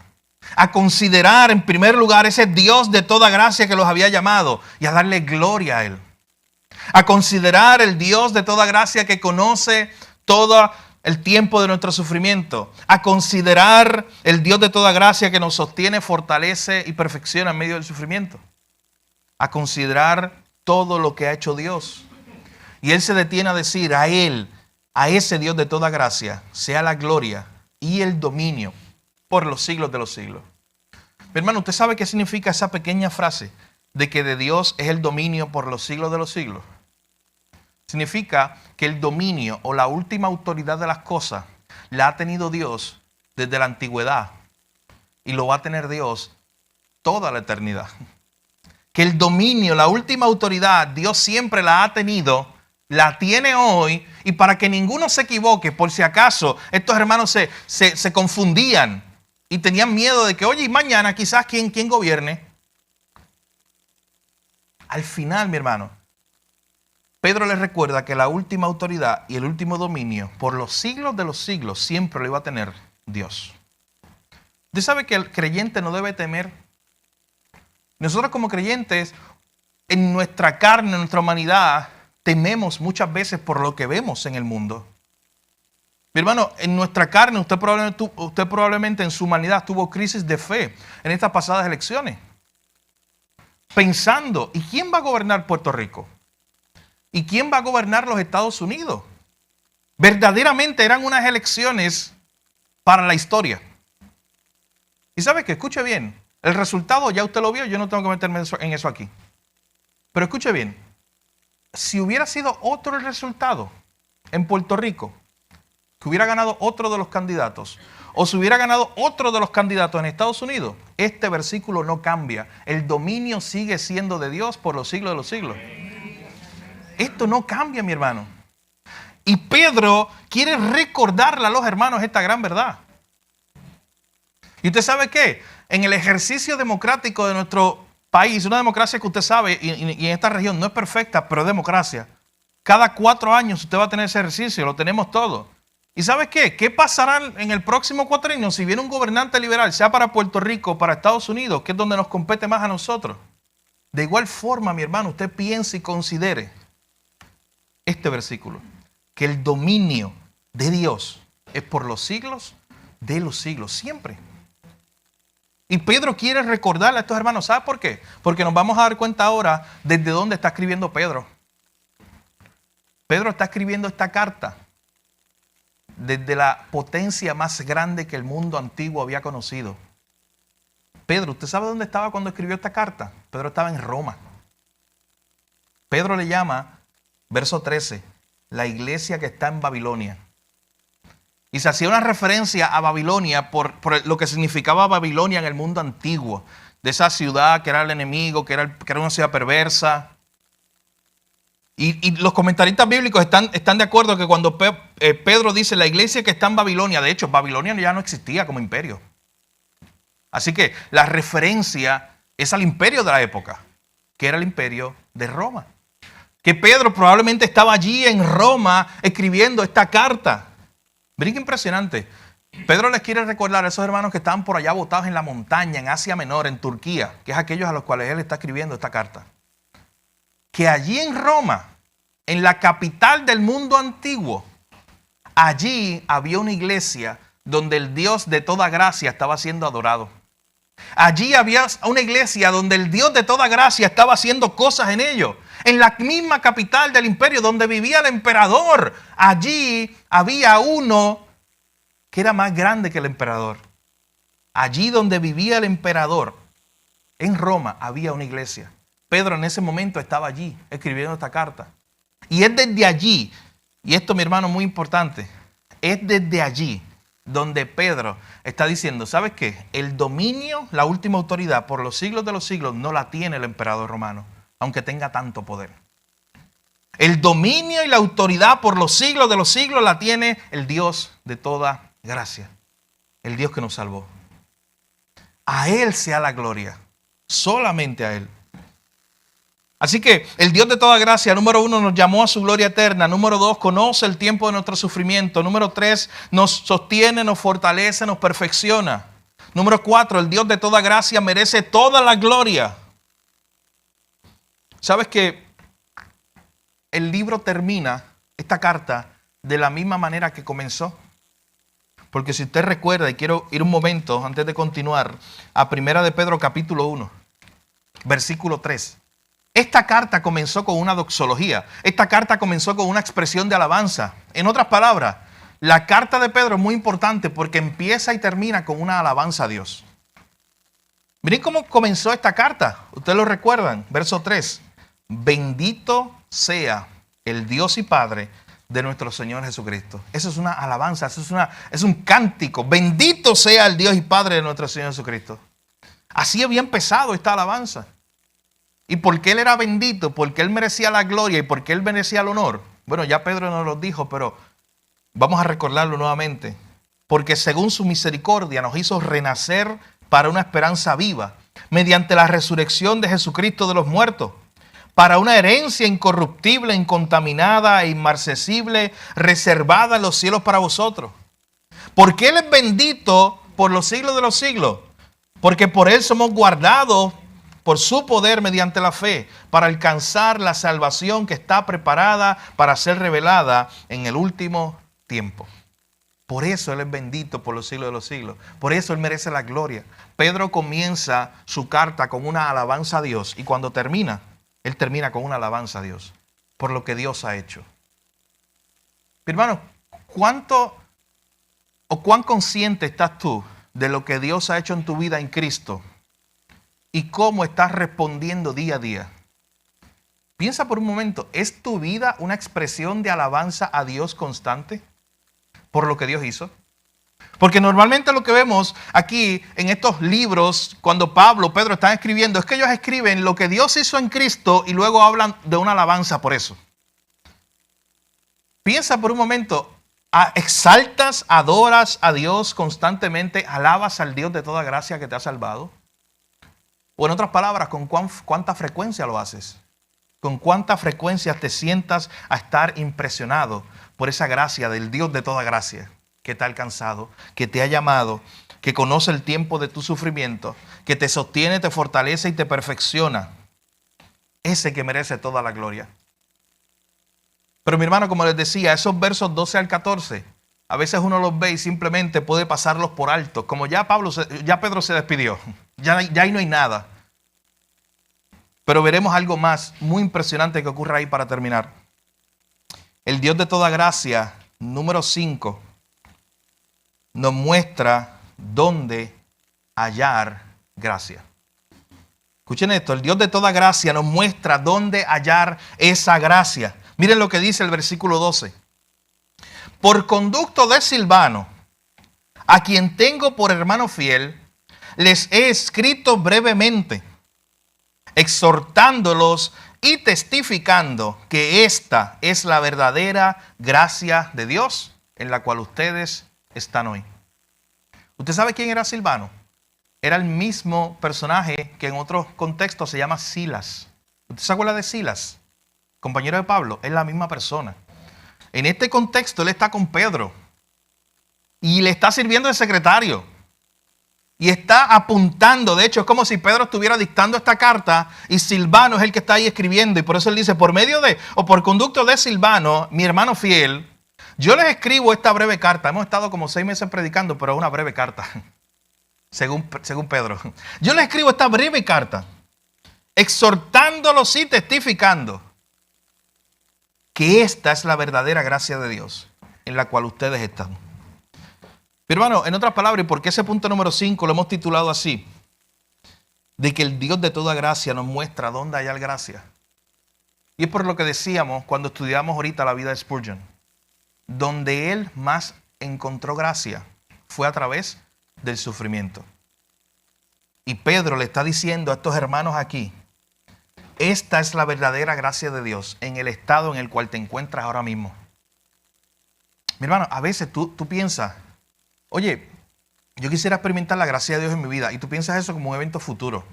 A considerar en primer lugar ese Dios de toda gracia que los había llamado y a darle gloria a Él. a considerar el Dios de toda gracia que conoce todo el tiempo de nuestro sufrimiento, a considerar el Dios de toda gracia que nos sostiene, fortalece y perfecciona en medio del sufrimiento, a considerar todo lo que ha hecho Dios. Y Él se detiene a decir: a Él, a ese Dios de toda gracia, sea la gloria y el dominio por los siglos de los siglos. Mi hermano, ¿usted sabe qué significa esa pequeña frase de que de Dios es el dominio por los siglos de los siglos? Significa que el dominio o la última autoridad de las cosas la ha tenido Dios desde la antigüedad y lo va a tener Dios toda la eternidad. Que el dominio, la última autoridad, Dios siempre la ha tenido, la tiene hoy, y para que ninguno se equivoque, por si acaso estos hermanos se confundían y tenían miedo de que, oye, y mañana quizás quién gobierne. Al final, mi hermano, Pedro les recuerda que la última autoridad y el último dominio por los siglos de los siglos siempre lo iba a tener Dios. Usted sabe que el creyente no debe temer. Nosotros como creyentes, en nuestra carne, en nuestra humanidad, tememos muchas veces por lo que vemos en el mundo. Mi hermano, en nuestra carne, usted probablemente en su humanidad tuvo crisis de fe en estas pasadas elecciones. Pensando, ¿y quién va a gobernar Puerto Rico? ¿Y quién va a gobernar los Estados Unidos? Verdaderamente eran unas elecciones para la historia. Y sabe que, escuche bien, el resultado ya usted lo vio, yo no tengo que meterme en eso aquí. Pero escuche bien, si hubiera sido otro el resultado en Puerto Rico, que hubiera ganado otro de los candidatos, o si hubiera ganado otro de los candidatos en Estados Unidos, este versículo no cambia. El dominio sigue siendo de Dios por los siglos de los siglos. Esto no cambia, mi hermano. Y Pedro quiere recordarle a los hermanos esta gran verdad. ¿Y usted sabe qué? En el ejercicio democrático de nuestro país, una democracia que usted sabe, y en esta región no es perfecta, pero es democracia. Cada 4 años usted va a tener ese ejercicio, lo tenemos todo. ¿Y sabe qué? ¿Qué pasará en el próximo cuatrienio si viene un gobernante liberal, sea para Puerto Rico o para Estados Unidos, que es donde nos compete más a nosotros? De igual forma, mi hermano, usted piense y considere este versículo, que el dominio de Dios es por los siglos de los siglos, siempre. Y Pedro quiere recordarle a estos hermanos, ¿sabe por qué? Porque nos vamos a dar cuenta ahora desde dónde está escribiendo Pedro. Pedro está escribiendo esta carta desde la potencia más grande que el mundo antiguo había conocido. Pedro, ¿usted sabe dónde estaba cuando escribió esta carta? Pedro estaba en Roma. Pedro le llama, verso 13, la iglesia que está en Babilonia. Y se hacía una referencia a Babilonia por lo que significaba Babilonia en el mundo antiguo. De esa ciudad que era el enemigo, que era una ciudad perversa. Y los comentaristas bíblicos están de acuerdo que cuando Pedro dice la iglesia que está en Babilonia, de hecho, Babilonia ya no existía como imperio. Así que la referencia es al imperio de la época, que era el imperio de Roma. Que Pedro probablemente estaba allí en Roma escribiendo esta carta. Miren qué impresionante. Pedro les quiere recordar a esos hermanos que estaban por allá botados en la montaña, en Asia Menor, en Turquía, que es aquellos a los cuales él está escribiendo esta carta. Que allí en Roma, en la capital del mundo antiguo, allí había una iglesia donde el Dios de toda gracia estaba siendo adorado. Allí había una iglesia donde el Dios de toda gracia estaba haciendo cosas en ello. En la misma capital del imperio donde vivía el emperador, allí había uno que era más grande que el emperador. Allí donde vivía el emperador, en Roma, había una iglesia. Pedro en ese momento estaba allí escribiendo esta carta. Y es desde allí, y esto, mi hermano, muy importante, es desde allí donde Pedro está diciendo, ¿sabes qué? El dominio, la última autoridad por los siglos de los siglos no la tiene el emperador romano, aunque tenga tanto poder. El dominio y la autoridad por los siglos de los siglos la tiene el Dios de toda gracia, el Dios que nos salvó. A Él sea la gloria, solamente a Él. Así que el Dios de toda gracia, número 1, nos llamó a su gloria eterna. Número 2, conoce el tiempo de nuestro sufrimiento. Número 3, nos sostiene, nos fortalece, nos perfecciona. Número 4, el Dios de toda gracia merece toda la gloria. ¿Sabes que el libro termina, esta carta, de la misma manera que comenzó. Porque si usted recuerda, y quiero ir un momento antes de continuar, a Primera de Pedro capítulo 1, versículo 3. Esta carta comenzó con una doxología. Esta carta comenzó con una expresión de alabanza. En otras palabras, la carta de Pedro es muy importante porque empieza y termina con una alabanza a Dios. Miren cómo comenzó esta carta. Ustedes lo recuerdan. Verso 3. Bendito sea el Dios y Padre de nuestro Señor Jesucristo. Eso es una alabanza, es un cántico. Bendito sea el Dios y Padre de nuestro Señor Jesucristo. Así había empezado esta alabanza. ¿Y por qué Él era bendito? ¿Porque Él merecía la gloria y porque Él merecía el honor? Bueno, ya Pedro nos lo dijo, pero vamos a recordarlo nuevamente. Porque según su misericordia nos hizo renacer para una esperanza viva, mediante la resurrección de Jesucristo de los muertos, para una herencia incorruptible, incontaminada e inmarcesible, reservada en los cielos para vosotros. Porque Él es bendito por los siglos de los siglos. Porque por Él somos guardados por su poder mediante la fe, para alcanzar la salvación que está preparada para ser revelada en el último tiempo. Por eso Él es bendito por los siglos de los siglos. Por eso Él merece la gloria. Pedro comienza su carta con una alabanza a Dios y cuando termina, Él termina con una alabanza a Dios por lo que Dios ha hecho. Mi hermano, ¿cuán consciente estás tú de lo que Dios ha hecho en tu vida en Cristo y cómo estás respondiendo día a día? Piensa por un momento, ¿es tu vida una expresión de alabanza a Dios constante por lo que Dios hizo? Porque normalmente lo que vemos aquí en estos libros, cuando Pedro están escribiendo, es que ellos escriben lo que Dios hizo en Cristo y luego hablan de una alabanza por eso. Piensa por un momento, ¿exaltas, adoras a Dios constantemente? ¿Alabas al Dios de toda gracia que te ha salvado? O en otras palabras, ¿con cuánta frecuencia lo haces? ¿Con cuánta frecuencia te sientas a estar impresionado por esa gracia del Dios de toda gracia que te ha alcanzado, que te ha llamado, que conoce el tiempo de tu sufrimiento, que te sostiene, te fortalece y te perfecciona? Ese que merece toda la gloria. Pero mi hermano, como les decía, esos versos 12 al 14, a veces uno los ve y simplemente puede pasarlos por alto. Como ya Pedro se despidió, ya ahí no hay nada. Pero veremos algo más muy impresionante que ocurre ahí para terminar. El Dios de toda gracia, número 5, nos muestra dónde hallar gracia. Escuchen esto, el Dios de toda gracia nos muestra dónde hallar esa gracia. Miren lo que dice el versículo 12. Por conducto de Silvano, a quien tengo por hermano fiel, les he escrito brevemente, exhortándolos y testificando que esta es la verdadera gracia de Dios en la cual ustedes están hoy. ¿Usted sabe quién era Silvano? Era el mismo personaje que en otros contextos se llama Silas. ¿Usted se acuerda de Silas? Compañero de Pablo, es la misma persona. En este contexto él está con Pedro y le está sirviendo de secretario. Y está apuntando, de hecho es como si Pedro estuviera dictando esta carta y Silvano es el que está ahí escribiendo. Y por eso él dice, por medio de, o por conducto de Silvano, mi hermano fiel, yo les escribo esta breve carta. Hemos estado como 6 meses predicando, pero es una breve carta, según Pedro. Yo les escribo esta breve carta, exhortándolos y testificando que esta es la verdadera gracia de Dios en la cual ustedes están. Pero hermano, en otras palabras, ¿y por qué ese punto número 5 lo hemos titulado así? De que el Dios de toda gracia nos muestra dónde hallar gracia. Y es por lo que decíamos cuando estudiamos ahorita la vida de Spurgeon. Donde él más encontró gracia fue a través del sufrimiento. Y Pedro le está diciendo a estos hermanos aquí, esta es la verdadera gracia de Dios en el estado en el cual te encuentras ahora mismo. Mi hermano, a veces tú piensas, oye, yo quisiera experimentar la gracia de Dios en mi vida. Y tú piensas eso como un evento futuro.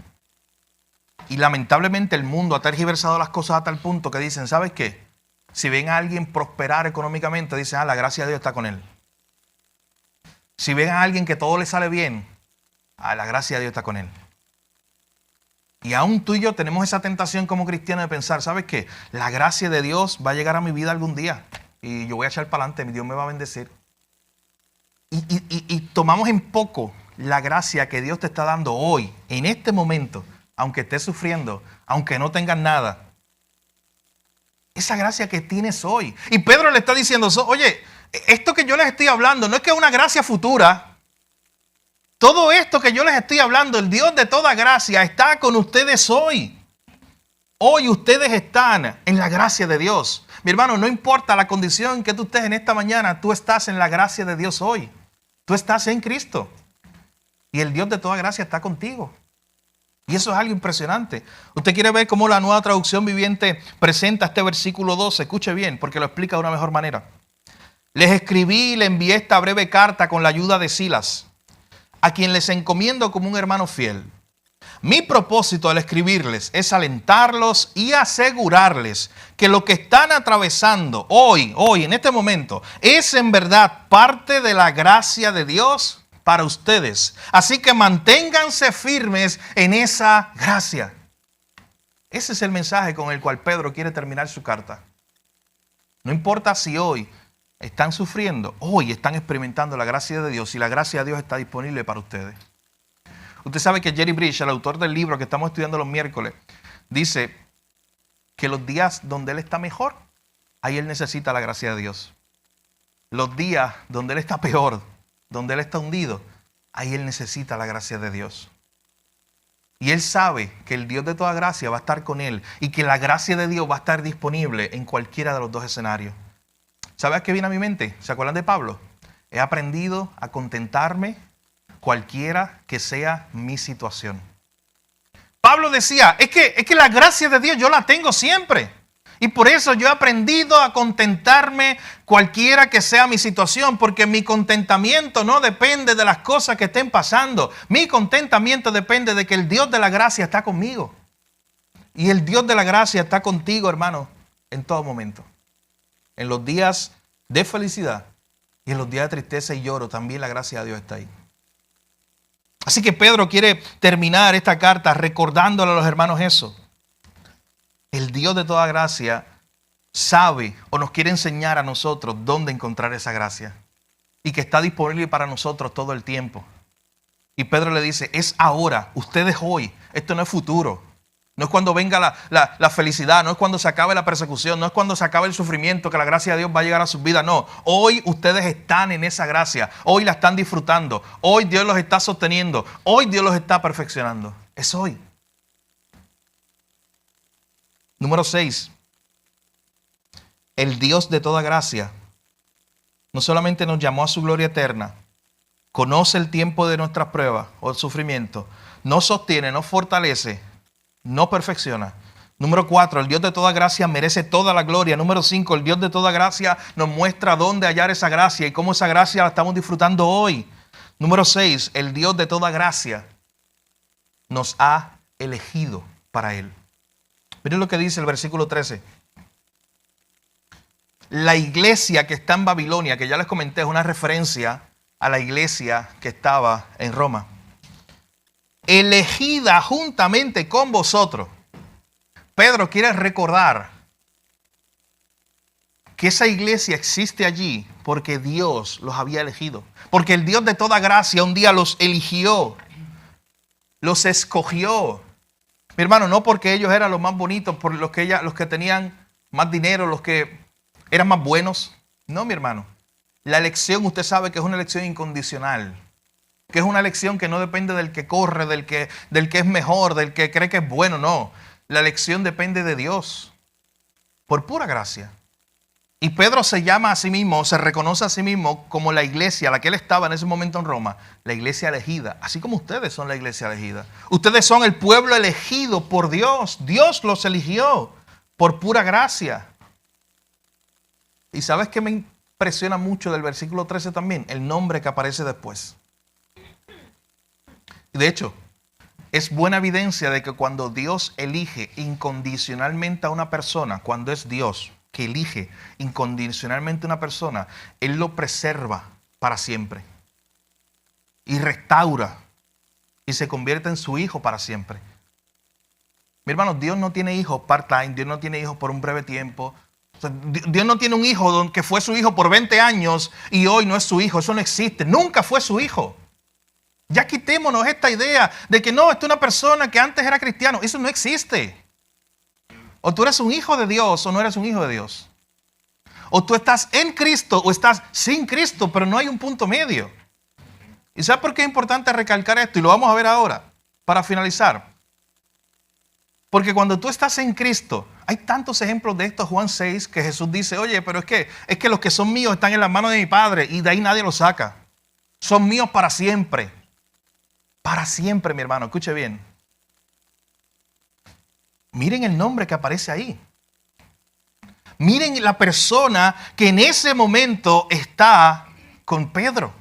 Y lamentablemente el mundo ha tergiversado las cosas a tal punto que dicen, ¿sabes qué? Si ven a alguien prosperar económicamente, dicen, la gracia de Dios está con él. Si ven a alguien que todo le sale bien, la gracia de Dios está con él. Y aún tú y yo tenemos esa tentación como cristianos de pensar, ¿sabes qué? La gracia de Dios va a llegar a mi vida algún día. Y yo voy a echar para adelante, mi Dios me va a bendecir. Y tomamos en poco la gracia que Dios te está dando hoy, en este momento, aunque estés sufriendo, aunque no tengas nada. Esa gracia que tienes hoy. Y Pedro le está diciendo, oye, esto que yo les estoy hablando no es que es una gracia futura. Todo esto que yo les estoy hablando, el Dios de toda gracia está con ustedes hoy. Hoy ustedes están en la gracia de Dios. Mi hermano, no importa la condición que tú estés en esta mañana, tú estás en la gracia de Dios hoy. Tú estás en Cristo. Y el Dios de toda gracia está contigo. Y eso es algo impresionante. Usted quiere ver cómo la Nueva Traducción Viviente presenta este versículo 12. Escuche bien, porque lo explica de una mejor manera. Les escribí y le envié esta breve carta con la ayuda de Silas, a quien les encomiendo como un hermano fiel. Mi propósito al escribirles es alentarlos y asegurarles que lo que están atravesando hoy, en este momento, es en verdad parte de la gracia de Dios para ustedes. Así que manténganse firmes en esa gracia. Ese es el mensaje con el cual Pedro quiere terminar su carta. No importa si hoy están sufriendo, hoy están experimentando la gracia de Dios y la gracia de Dios está disponible para ustedes. Usted sabe que Jerry Bridge, el autor del libro que estamos estudiando los miércoles, dice que los días donde él está mejor, ahí él necesita la gracia de Dios. Los días donde él está peor, donde él está hundido, ahí él necesita la gracia de Dios. Y él sabe que el Dios de toda gracia va a estar con él y que la gracia de Dios va a estar disponible en cualquiera de los dos escenarios. ¿Sabe a qué viene a mi mente? ¿Se acuerdan de Pablo? He aprendido a contentarme cualquiera que sea mi situación. Pablo decía, es que la gracia de Dios yo la tengo siempre. Y por eso yo he aprendido a contentarme cualquiera que sea mi situación, porque mi contentamiento no depende de las cosas que estén pasando. Mi contentamiento depende de que el Dios de la gracia está conmigo. Y el Dios de la gracia está contigo, hermano, en todo momento. En los días de felicidad y en los días de tristeza y lloro, también la gracia de Dios está ahí. Así que Pedro quiere terminar esta carta recordándole a los hermanos eso. El Dios de toda gracia sabe o nos quiere enseñar a nosotros dónde encontrar esa gracia y que está disponible para nosotros todo el tiempo. Y Pedro le dice, es ahora, ustedes hoy, esto no es futuro. No es cuando venga la felicidad, no es cuando se acabe la persecución, no es cuando se acabe el sufrimiento que la gracia de Dios va a llegar a sus vidas. No, hoy ustedes están en esa gracia, hoy la están disfrutando, hoy Dios los está sosteniendo, hoy Dios los está perfeccionando. Es hoy. Número 6. El Dios de toda gracia no solamente nos llamó a su gloria eterna, conoce el tiempo de nuestras pruebas o el sufrimiento, nos sostiene, nos fortalece, no perfecciona. Número 4, el Dios de toda gracia merece toda la gloria. Número 5, el Dios de toda gracia nos muestra dónde hallar esa gracia y cómo esa gracia la estamos disfrutando hoy. Número 6, el Dios de toda gracia nos ha elegido para Él. Miren lo que dice el versículo 13. La iglesia que está en Babilonia, que ya les comenté, es una referencia a la iglesia que estaba en Roma. Elegida juntamente con vosotros. Pedro quiere recordar que esa iglesia existe allí porque Dios los había elegido. Porque el Dios de toda gracia un día los eligió, los escogió. Mi hermano, no porque ellos eran los más bonitos, por los que tenían más dinero, los que eran más buenos. No, mi hermano. La elección, usted sabe que es una elección incondicional. Que es una elección que no depende del que corre, del que es mejor, del que cree que es bueno. No, la elección depende de Dios. Por pura gracia. Y Pedro se llama a sí mismo, se reconoce a sí mismo como la iglesia, la que él estaba en ese momento en Roma, la iglesia elegida, así como ustedes son la iglesia elegida. Ustedes son el pueblo elegido por Dios. Dios los eligió por pura gracia. ¿Y sabes qué me impresiona mucho del versículo 13 también? El nombre que aparece después. De hecho, es buena evidencia de que cuando Dios elige incondicionalmente a una persona, cuando es Dios que elige incondicionalmente a una persona, Él lo preserva para siempre. Y restaura. Y se convierte en su hijo para siempre. Mi hermano, Dios no tiene hijos part-time, Dios no tiene hijos por un breve tiempo. O sea, Dios no tiene un hijo que fue su hijo por 20 años y hoy no es su hijo. Eso no existe. Nunca fue su hijo. Ya quitémonos esta idea de que no, esta es una persona que antes era cristiano. Eso no existe. O tú eres un hijo de Dios o no eres un hijo de Dios. O tú estás en Cristo o estás sin Cristo, pero no hay un punto medio. ¿Y sabes por qué es importante recalcar esto? Y lo vamos a ver ahora, para finalizar. Porque cuando tú estás en Cristo, hay tantos ejemplos de esto, Juan 6, que Jesús dice, oye, pero es que los que son míos están en las manos de mi Padre y de ahí nadie los saca. Son míos para siempre. Para siempre, mi hermano, escuche bien. Miren el nombre que aparece ahí. Miren la persona que en ese momento está con Pedro.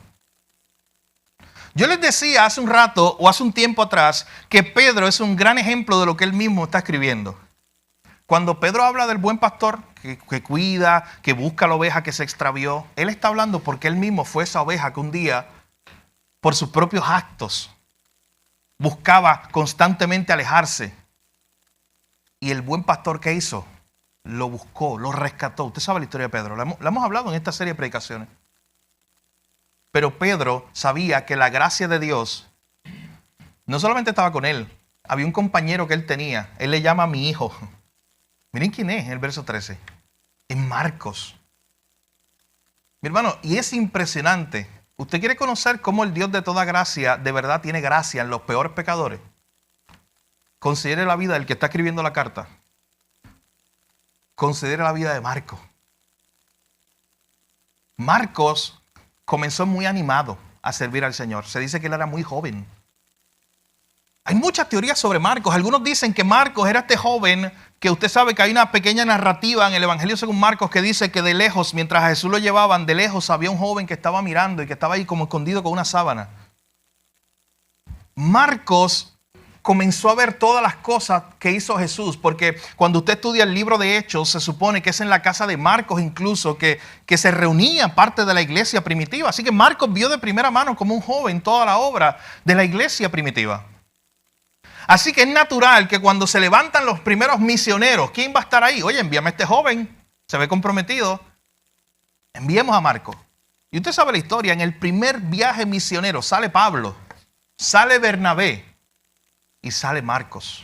Yo les decía hace un rato o hace un tiempo atrás que Pedro es un gran ejemplo de lo que él mismo está escribiendo. Cuando Pedro habla del buen pastor que cuida, que busca la oveja que se extravió, él está hablando porque él mismo fue esa oveja que un día, por sus propios actos, buscaba constantemente alejarse. Y el buen pastor, ¿qué hizo? Lo buscó, lo rescató. Usted sabe la historia de Pedro, la hemos hablado en esta serie de predicaciones. Pero Pedro sabía que la gracia de Dios no solamente estaba con él, había un compañero que él tenía, él le llama mi hijo. Miren quién es en el verso 13, es Marcos. Mi hermano, y es impresionante. ¿Usted quiere conocer cómo el Dios de toda gracia de verdad tiene gracia en los peores pecadores? Considere la vida del que está escribiendo la carta. Considere la vida de Marcos. Marcos comenzó muy animado a servir al Señor. Se dice que él era muy joven. Hay muchas teorías sobre Marcos. Algunos dicen que Marcos era este joven que usted sabe que hay una pequeña narrativa en el Evangelio según Marcos que dice que de lejos, mientras a Jesús lo llevaban, de lejos había un joven que estaba mirando y que estaba ahí como escondido con una sábana. Marcos comenzó a ver todas las cosas que hizo Jesús, porque cuando usted estudia el libro de Hechos, se supone que es en la casa de Marcos incluso que se reunía parte de la iglesia primitiva. Así que Marcos vio de primera mano como un joven toda la obra de la iglesia primitiva. Así que es natural que cuando se levantan los primeros misioneros, ¿quién va a estar ahí? Oye, envíame a este joven, se ve comprometido. Enviemos a Marcos. Y usted sabe la historia, en el primer viaje misionero sale Pablo, sale Bernabé, y sale Marcos.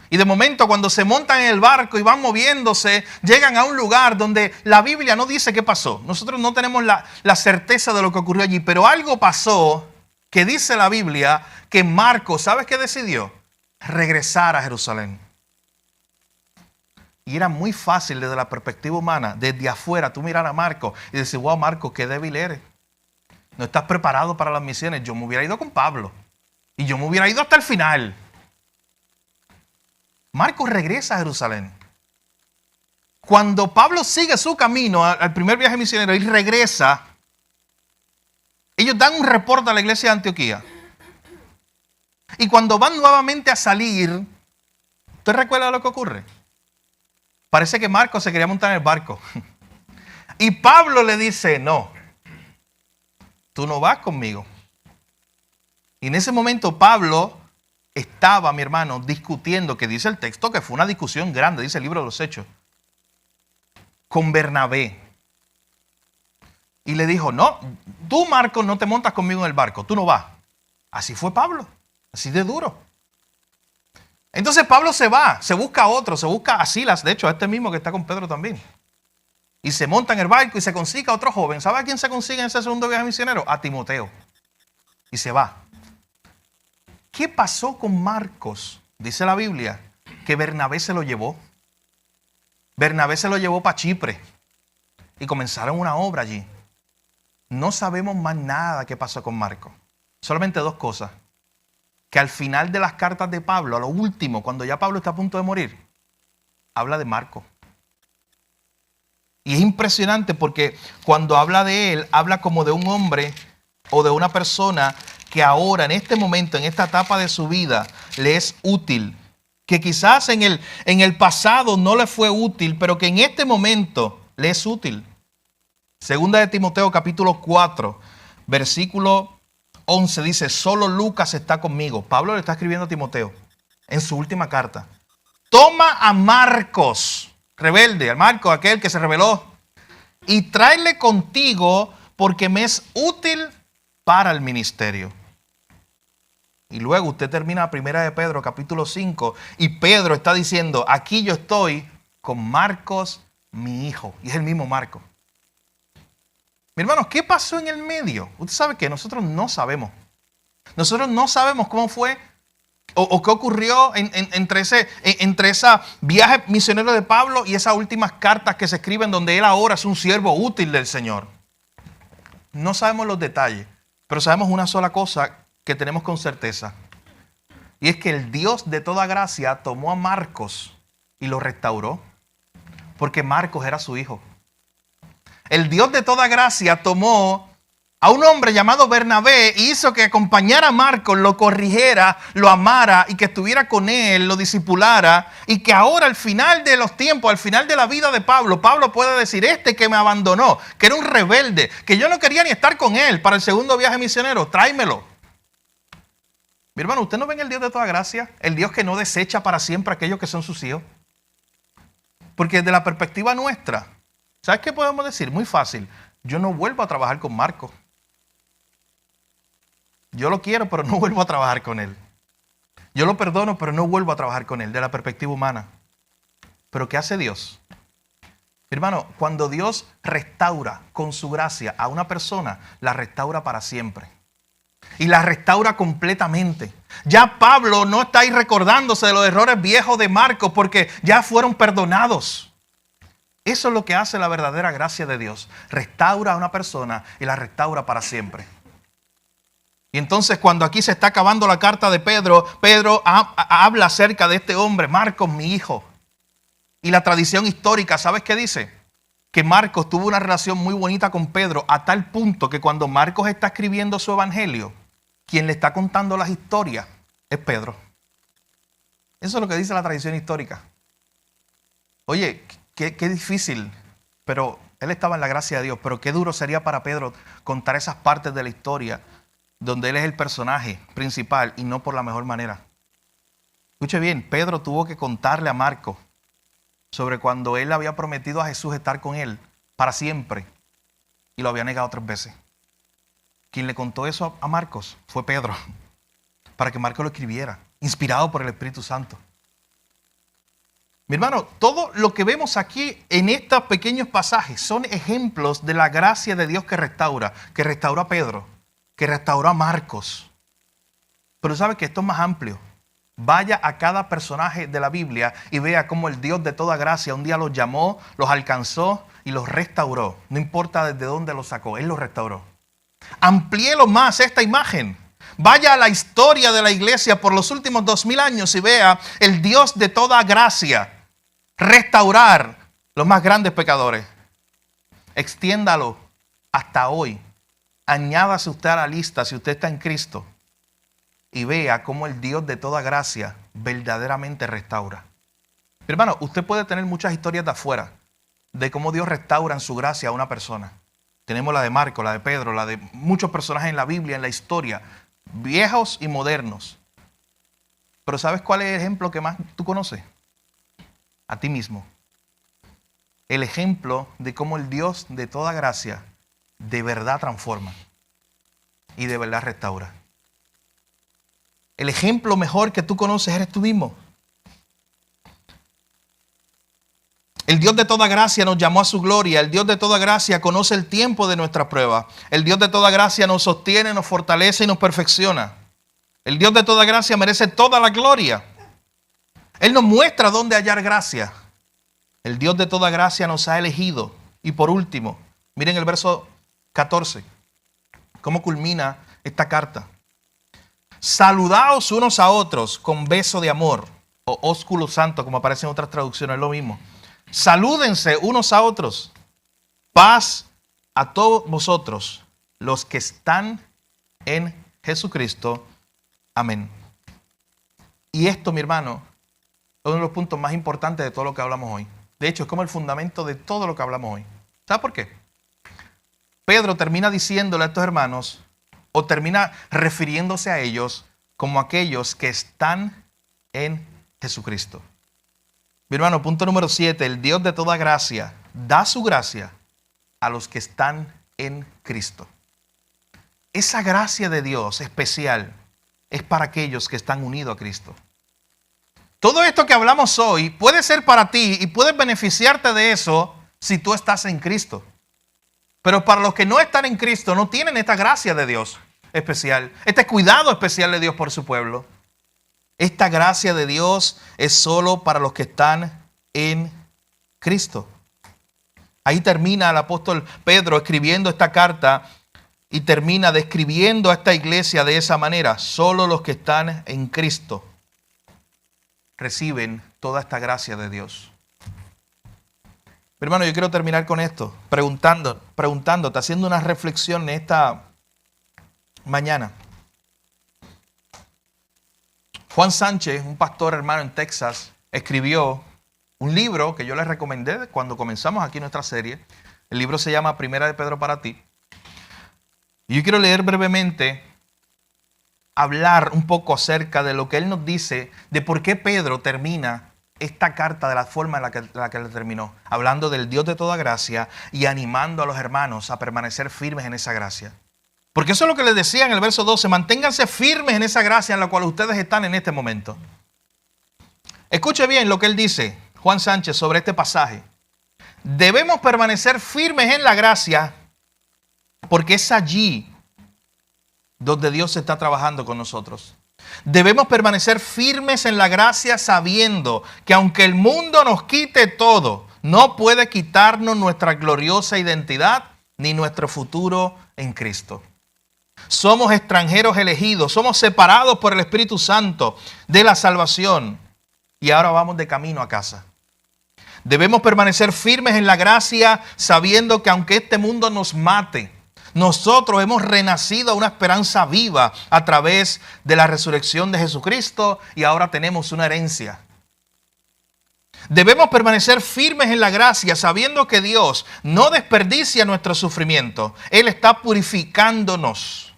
Y de momento cuando se montan en el barco y van moviéndose, llegan a un lugar donde la Biblia no dice qué pasó. Nosotros no tenemos la certeza de lo que ocurrió allí, pero algo pasó que dice la Biblia que Marcos, ¿sabes qué decidió? Regresar a Jerusalén. Y era muy fácil desde la perspectiva humana, desde afuera, tú mirar a Marcos y decir, wow, Marcos, qué débil eres. No estás preparado para las misiones. Yo me hubiera ido con Pablo. Y yo me hubiera ido hasta el final. Marcos regresa a Jerusalén. Cuando Pablo sigue su camino al primer viaje misionero y regresa, ellos dan un reporte a la iglesia de Antioquía. Y cuando van nuevamente a salir, ¿usted recuerda lo que ocurre? Parece que Marcos se quería montar en el barco. Y Pablo le dice, no, tú no vas conmigo. Y en ese momento Pablo estaba, mi hermano, discutiendo, que dice el texto que fue una discusión grande, dice el libro de los Hechos, con Bernabé. Y le dijo, no, tú Marcos no te montas conmigo en el barco, tú no vas. Así fue Pablo, así de duro. Entonces Pablo se va, se busca a otro, se busca a Silas, de hecho a este mismo que está con Pedro también. Y se monta en el barco y se consigue a otro joven. ¿Sabe a quién se consigue en ese segundo viaje misionero? A Timoteo. Y se va. ¿Qué pasó con Marcos? Dice la Biblia que Bernabé se lo llevó. Bernabé se lo llevó para Chipre y comenzaron una obra allí. No sabemos más nada qué pasó con Marcos. Solamente dos cosas. Que al final de las cartas de Pablo, a lo último, cuando ya Pablo está a punto de morir, habla de Marcos. Y es impresionante porque cuando habla de él, habla como de un hombre o de una persona que ahora, en este momento, en esta etapa de su vida, le es útil. Que quizás en el pasado no le fue útil, pero que en este momento le es útil. Segunda de Timoteo capítulo 4, versículo 11 dice, solo Lucas está conmigo. Pablo le está escribiendo a Timoteo en su última carta. Toma a Marcos, rebelde, a Marcos, aquel que se rebeló, y tráele contigo porque me es útil para el ministerio. Y luego usted termina la primera de Pedro, capítulo 5, y Pedro está diciendo, aquí yo estoy con Marcos, mi hijo. Y es el mismo Marcos. Mi hermano, ¿qué pasó en el medio? Usted sabe que nosotros no sabemos. Nosotros no sabemos cómo fue o qué ocurrió entre ese viaje misionero de Pablo y esas últimas cartas que se escriben donde él ahora es un siervo útil del Señor. No sabemos los detalles, pero sabemos una sola cosa que tenemos con certeza. Y es que el Dios de toda gracia tomó a Marcos y lo restauró, porque Marcos era su hijo. El Dios de toda gracia tomó a un hombre llamado Bernabé y hizo que acompañara a Marcos, lo corrigiera, lo amara y que estuviera con él, lo discipulara, y que ahora al final de los tiempos, al final de la vida de Pablo, Pablo puede decir, este que me abandonó, que era un rebelde, que yo no quería ni estar con él para el segundo viaje misionero, tráemelo. Mi hermano, ¿usted no ve en el Dios de toda gracia? El Dios que no desecha para siempre a aquellos que son sus hijos. Porque desde la perspectiva nuestra, ¿sabes qué podemos decir? Muy fácil. Yo no vuelvo a trabajar con Marcos. Yo lo quiero, pero no vuelvo a trabajar con él. Yo lo perdono, pero no vuelvo a trabajar con él, de la perspectiva humana. ¿Pero qué hace Dios? Hermano, cuando Dios restaura con su gracia a una persona, la restaura para siempre. Y la restaura completamente. Ya Pablo no está ahí recordándose de los errores viejos de Marcos porque ya fueron perdonados. Eso es lo que hace la verdadera gracia de Dios. Restaura a una persona y la restaura para siempre. Y entonces cuando aquí se está acabando la carta de Pedro, Pedro habla acerca de este hombre, Marcos, mi hijo. Y la tradición histórica, ¿sabes qué dice? Que Marcos tuvo una relación muy bonita con Pedro a tal punto que cuando Marcos está escribiendo su evangelio, quien le está contando las historias es Pedro. Eso es lo que dice la tradición histórica. Oye, qué difícil, pero él estaba en la gracia de Dios, pero qué duro sería para Pedro contar esas partes de la historia donde él es el personaje principal y no por la mejor manera. Escuche bien, Pedro tuvo que contarle a Marcos sobre cuando él había prometido a Jesús estar con él para siempre y lo había negado 3 veces. Quien le contó eso a Marcos fue Pedro, para que Marcos lo escribiera, inspirado por el Espíritu Santo. Mi hermano, todo lo que vemos aquí en estos pequeños pasajes son ejemplos de la gracia de Dios que restauró a Pedro, que restauró a Marcos. Pero sabe que esto es más amplio. Vaya a cada personaje de la Biblia y vea cómo el Dios de toda gracia un día los llamó, los alcanzó y los restauró. No importa desde dónde los sacó, Él los restauró. Amplíelo más esta imagen. Vaya a la historia de la iglesia por los últimos 2000 años y vea el Dios de toda gracia restaurar los más grandes pecadores. Extiéndalo hasta hoy. Añádase usted a la lista si usted está en Cristo y vea cómo el Dios de toda gracia verdaderamente restaura. Hermano, usted puede tener muchas historias de afuera de cómo Dios restaura en su gracia a una persona. Tenemos la de Marcos, la de Pedro, la de muchos personajes en la Biblia, en la historia, viejos y modernos. Pero ¿sabes cuál es el ejemplo que más tú conoces? A ti mismo. El ejemplo de cómo el Dios de toda gracia de verdad transforma y de verdad restaura. El ejemplo mejor que tú conoces eres tú mismo. El Dios de toda gracia nos llamó a su gloria. El Dios de toda gracia conoce el tiempo de nuestra prueba. El Dios de toda gracia nos sostiene, nos fortalece y nos perfecciona. El Dios de toda gracia merece toda la gloria. Él nos muestra dónde hallar gracia. El Dios de toda gracia nos ha elegido. Y por último, miren el verso 14. ¿Cómo culmina esta carta? Saludaos unos a otros con beso de amor. O ósculo santo, como aparece en otras traducciones, es lo mismo. Salúdense unos a otros. Paz a todos vosotros, los que están en Jesucristo. Amén. Y esto, mi hermano, es uno de los puntos más importantes de todo lo que hablamos hoy. De hecho, es como el fundamento de todo lo que hablamos hoy. ¿Sabe por qué? Pedro termina diciéndole a estos hermanos, o termina refiriéndose a ellos como aquellos que están en Jesucristo. Mi hermano, punto número 7, el Dios de toda gracia da su gracia a los que están en Cristo. Esa gracia de Dios especial es para aquellos que están unidos a Cristo. Todo esto que hablamos hoy puede ser para ti y puedes beneficiarte de eso si tú estás en Cristo. Pero para los que no están en Cristo no tienen esta gracia de Dios especial, este cuidado especial de Dios por su pueblo. Esta gracia de Dios es solo para los que están en Cristo. Ahí termina el apóstol Pedro escribiendo esta carta y termina describiendo a esta iglesia de esa manera. Solo los que están en Cristo reciben toda esta gracia de Dios. Mi hermano, yo quiero terminar con esto, preguntándote, haciendo una reflexión en esta mañana. Juan Sánchez, un pastor hermano en Texas, escribió un libro que yo les recomendé cuando comenzamos aquí nuestra serie. El libro se llama Primera de Pedro para ti. Y yo quiero leer brevemente, hablar un poco acerca de lo que él nos dice, de por qué Pedro termina esta carta de la forma en la que la terminó, hablando del Dios de toda gracia y animando a los hermanos a permanecer firmes en esa gracia. Porque eso es lo que les decía en el verso 12, manténganse firmes en esa gracia en la cual ustedes están en este momento. Escuche bien lo que él dice, Juan Sánchez, sobre este pasaje. Debemos permanecer firmes en la gracia porque es allí donde Dios está trabajando con nosotros. Debemos permanecer firmes en la gracia sabiendo que aunque el mundo nos quite todo, no puede quitarnos nuestra gloriosa identidad ni nuestro futuro en Cristo. Somos extranjeros elegidos, somos separados por el Espíritu Santo de la salvación y ahora vamos de camino a casa. Debemos permanecer firmes en la gracia sabiendo que aunque este mundo nos mate, nosotros hemos renacido a una esperanza viva a través de la resurrección de Jesucristo y ahora tenemos una herencia. Debemos permanecer firmes en la gracia sabiendo que Dios no desperdicia nuestro sufrimiento. Él está purificándonos.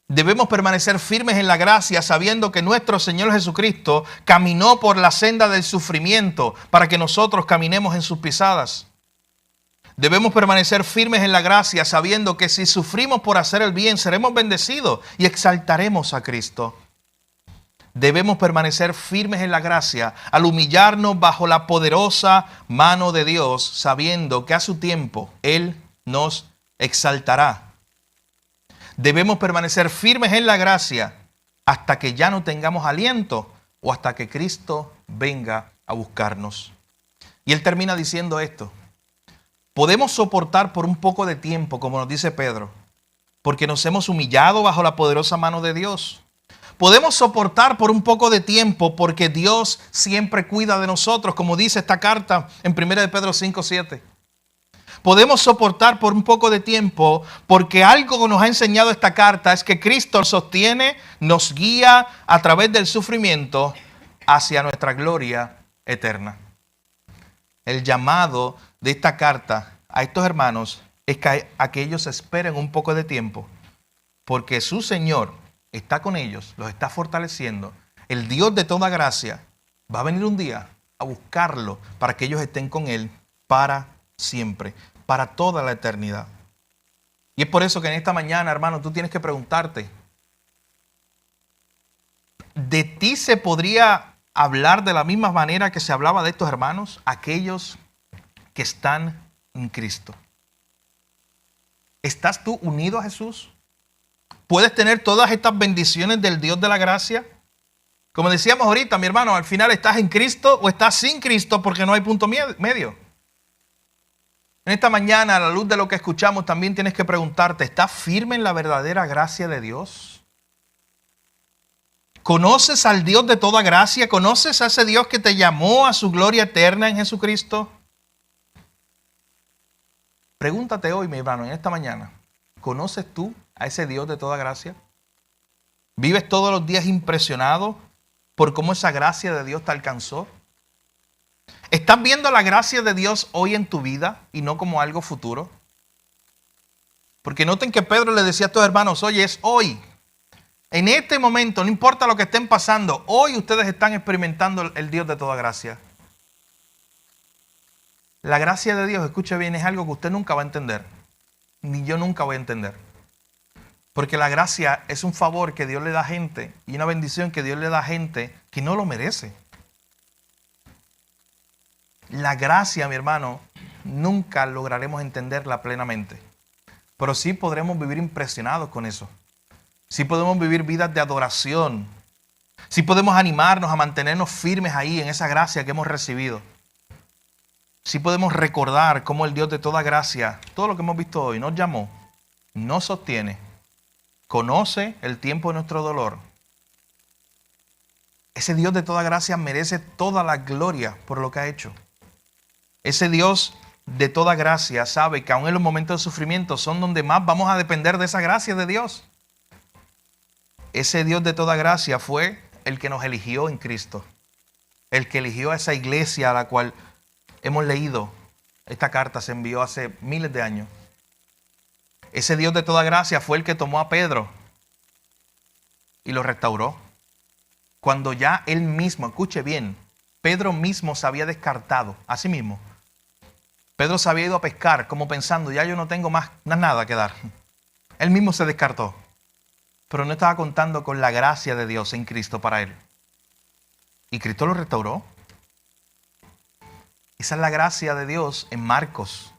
Debemos permanecer firmes en la gracia sabiendo que nuestro Señor Jesucristo caminó por la senda del sufrimiento para que nosotros caminemos en sus pisadas. Debemos permanecer firmes en la gracia sabiendo que si sufrimos por hacer el bien seremos bendecidos y exaltaremos a Cristo. Debemos permanecer firmes en la gracia al humillarnos bajo la poderosa mano de Dios sabiendo que a su tiempo Él nos exaltará. Debemos permanecer firmes en la gracia hasta que ya no tengamos aliento o hasta que Cristo venga a buscarnos. Y Él termina diciendo esto. Podemos soportar por un poco de tiempo, como nos dice Pedro, porque nos hemos humillado bajo la poderosa mano de Dios. Podemos soportar por un poco de tiempo porque Dios siempre cuida de nosotros, como dice esta carta en 1 de Pedro 5:7. Podemos soportar por un poco de tiempo porque algo que nos ha enseñado esta carta es que Cristo nos sostiene, nos guía a través del sufrimiento hacia nuestra gloria eterna. El llamado de esta carta a estos hermanos es que ellos esperen un poco de tiempo porque su Señor está con ellos, los está fortaleciendo. El Dios de toda gracia va a venir un día a buscarlo para que ellos estén con Él para siempre, para toda la eternidad. Y es por eso que en esta mañana, hermano, tú tienes que preguntarte, ¿de ti se podría hablar de la misma manera que se hablaba de estos hermanos, aquellos que están en Cristo? ¿Estás tú unido a Jesús? ¿Puedes tener todas estas bendiciones del Dios de la gracia? Como decíamos ahorita, mi hermano, al final estás en Cristo o estás sin Cristo porque no hay punto medio. En esta mañana, a la luz de lo que escuchamos, también tienes que preguntarte, ¿estás firme en la verdadera gracia de Dios? ¿Conoces al Dios de toda gracia? ¿Conoces a ese Dios que te llamó a su gloria eterna en Jesucristo? Pregúntate hoy, mi hermano, en esta mañana, ¿conoces tú a ese Dios de toda gracia? ¿Vives todos los días impresionado por cómo esa gracia de Dios te alcanzó? ¿Estás viendo la gracia de Dios hoy en tu vida y no como algo futuro? Porque noten que Pedro le decía a estos hermanos, oye, es hoy. En este momento, no importa lo que estén pasando, hoy ustedes están experimentando el Dios de toda gracia. La gracia de Dios, escuche bien, es algo que usted nunca va a entender. Ni yo nunca voy a entender. Porque la gracia es un favor que Dios le da a gente y una bendición que Dios le da a gente que no lo merece. La gracia, mi hermano, nunca lograremos entenderla plenamente. Pero sí podremos vivir impresionados con eso. Sí podemos vivir vidas de adoración. Sí podemos animarnos a mantenernos firmes ahí en esa gracia que hemos recibido. Sí podemos recordar cómo el Dios de toda gracia, todo lo que hemos visto hoy, nos llamó, nos sostiene, conoce el tiempo de nuestro dolor. Ese Dios de toda gracia merece toda la gloria por lo que ha hecho. Ese Dios de toda gracia sabe que aún en los momentos de sufrimiento son donde más vamos a depender de esa gracia de Dios. Ese Dios de toda gracia fue el que nos eligió en Cristo. El que eligió a esa iglesia a la cual hemos leído. Esta carta se envió hace miles de años. Ese Dios de toda gracia fue el que tomó a Pedro y lo restauró. Cuando ya él mismo, escuche bien, Pedro mismo se había descartado a sí mismo. Pedro se había ido a pescar como pensando, ya yo no tengo más nada que dar. Él mismo se descartó. Pero no estaba contando con la gracia de Dios en Cristo para él. Y Cristo lo restauró. Esa es la gracia de Dios en Marcos.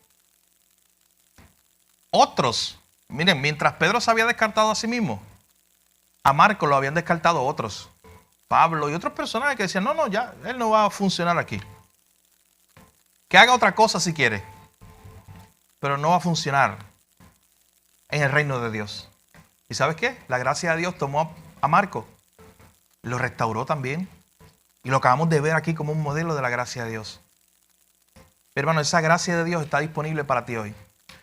Otros, miren, mientras Pedro se había descartado a sí mismo, a Marcos lo habían descartado otros. Pablo y otros personajes que decían, no, ya, él no va a funcionar aquí. Que haga otra cosa si quiere, pero no va a funcionar en el reino de Dios. ¿Y sabes qué? La gracia de Dios tomó a Marcos, lo restauró también, y lo acabamos de ver aquí como un modelo de la gracia de Dios. Hermano, esa gracia de Dios está disponible para ti hoy.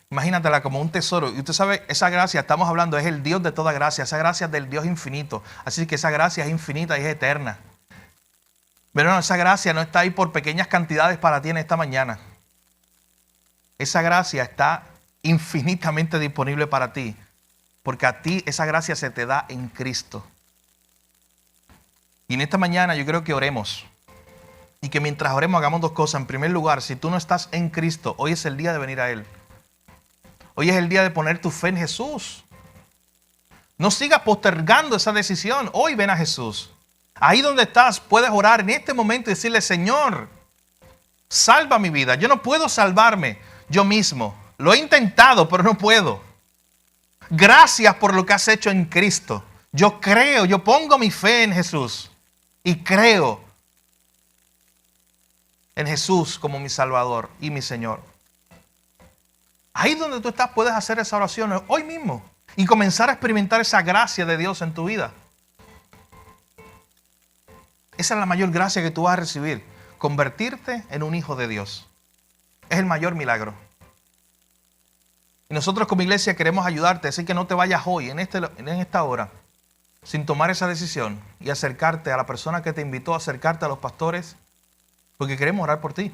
Imagínatela como un tesoro. Y usted sabe, esa gracia, estamos hablando, es el Dios de toda gracia. Esa gracia es del Dios infinito. Así que esa gracia es infinita y es eterna. Pero no, esa gracia no está ahí por pequeñas cantidades para ti en esta mañana. Esa gracia está infinitamente disponible para ti. Porque a ti esa gracia se te da en Cristo. Y en esta mañana yo creo que oremos. Y que mientras oremos hagamos dos cosas. En primer lugar, si tú no estás en Cristo, hoy es el día de venir a Él. Hoy es el día de poner tu fe en Jesús. No sigas postergando esa decisión. Hoy ven a Jesús. Ahí donde estás, puedes orar en este momento y decirle, Señor, salva mi vida. Yo no puedo salvarme yo mismo. Lo he intentado, pero no puedo. Gracias por lo que has hecho en Cristo. Yo creo, yo pongo mi fe en Jesús. Y creo en Jesús como mi Salvador y mi Señor. Ahí donde tú estás puedes hacer esa oración hoy mismo y comenzar a experimentar esa gracia de Dios en tu vida. Esa es la mayor gracia que tú vas a recibir. Convertirte en un hijo de Dios. Es el mayor milagro. Y nosotros como iglesia queremos ayudarte, así que no te vayas hoy, en esta hora, sin tomar esa decisión y acercarte a la persona que te invitó, acercarte a los pastores, porque queremos orar por ti.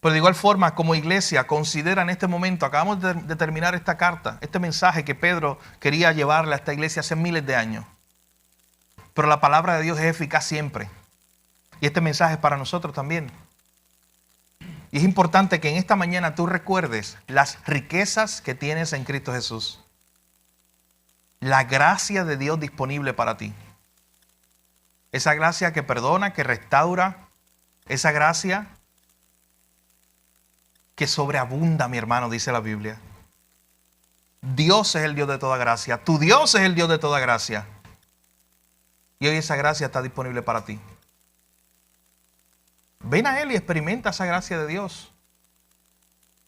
Pero de igual forma, como iglesia, considera en este momento, acabamos de terminar esta carta, este mensaje que Pedro quería llevarle a esta iglesia hace miles de años. Pero la palabra de Dios es eficaz siempre. Y este mensaje es para nosotros también. Y es importante que en esta mañana tú recuerdes las riquezas que tienes en Cristo Jesús. La gracia de Dios disponible para ti. Esa gracia que perdona, que restaura. Esa gracia que sobreabunda, mi hermano, dice la Biblia. Dios es el Dios de toda gracia. Tu Dios es el Dios de toda gracia. Y hoy esa gracia está disponible para ti. Ven a Él y experimenta esa gracia de Dios.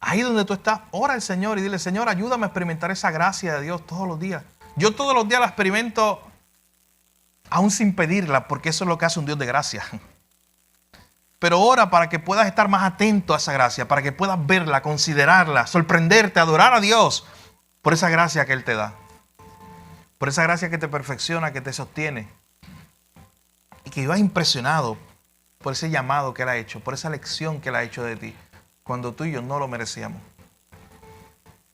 Ahí donde tú estás, ora al Señor y dile, Señor, ayúdame a experimentar esa gracia de Dios todos los días. Yo todos los días la experimento aún sin pedirla, porque eso es lo que hace un Dios de gracia. Pero ora para que puedas estar más atento a esa gracia, para que puedas verla, considerarla, sorprenderte, adorar a Dios por esa gracia que Él te da. Por esa gracia que te perfecciona, que te sostiene. Y que vivas impresionado por ese llamado que Él ha hecho, por esa elección que Él ha hecho de ti, cuando tú y yo no lo merecíamos.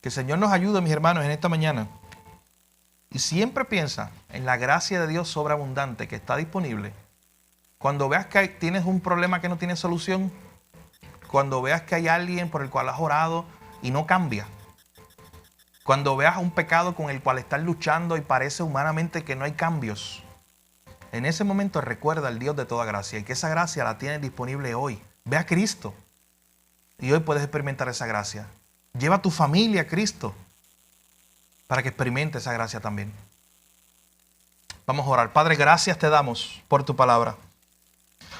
Que el Señor nos ayude, mis hermanos, en esta mañana Y siempre piensa en la gracia de Dios sobreabundante que está disponible. Cuando veas que tienes un problema que no tiene solución, cuando veas que hay alguien por el cual has orado y no cambia, cuando veas un pecado con el cual estás luchando y parece humanamente que no hay cambios, en ese momento recuerda al Dios de toda gracia y que esa gracia la tienes disponible hoy. Ve a Cristo y hoy puedes experimentar esa gracia. Lleva a tu familia a Cristo para que experimente esa gracia también. Vamos a orar. Padre, gracias te damos por tu palabra.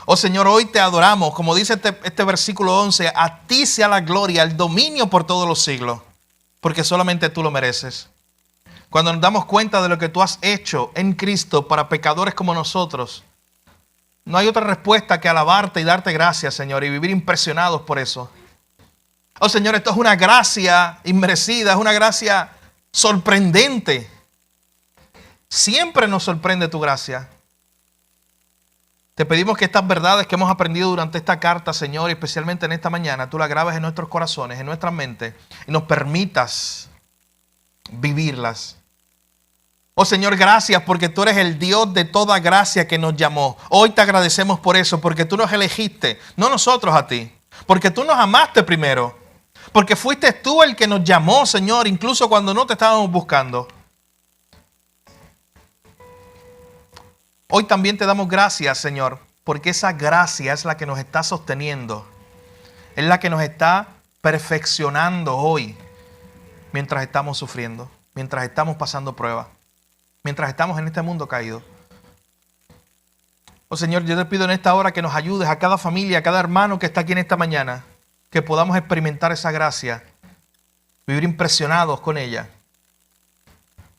Oh Señor, hoy te adoramos. Como dice este versículo 11, a ti sea la gloria, el dominio por todos los siglos, porque solamente tú lo mereces. Cuando nos damos cuenta de lo que tú has hecho en Cristo para pecadores como nosotros, no hay otra respuesta que alabarte y darte gracias, Señor, y vivir impresionados por eso. Oh Señor, esto es una gracia inmerecida, es una gracia sorprendente. Siempre nos sorprende tu gracia. Te pedimos que estas verdades que hemos aprendido durante esta carta, Señor, y especialmente en esta mañana, tú las grabes en nuestros corazones, en nuestra mente, y nos permitas vivirlas. Oh Señor, gracias porque tú eres el Dios de toda gracia que nos llamó. Hoy te agradecemos por eso, porque tú nos elegiste, no nosotros a ti, porque tú nos amaste primero, porque fuiste tú el que nos llamó, Señor, incluso cuando no te estábamos buscando. Hoy también te damos gracias, Señor, porque esa gracia es la que nos está sosteniendo, es la que nos está perfeccionando hoy, mientras estamos sufriendo, mientras estamos pasando pruebas, mientras estamos en este mundo caído. Oh Señor, yo te pido en esta hora que nos ayudes a cada familia, a cada hermano que está aquí en esta mañana, que podamos experimentar esa gracia, vivir impresionados con ella,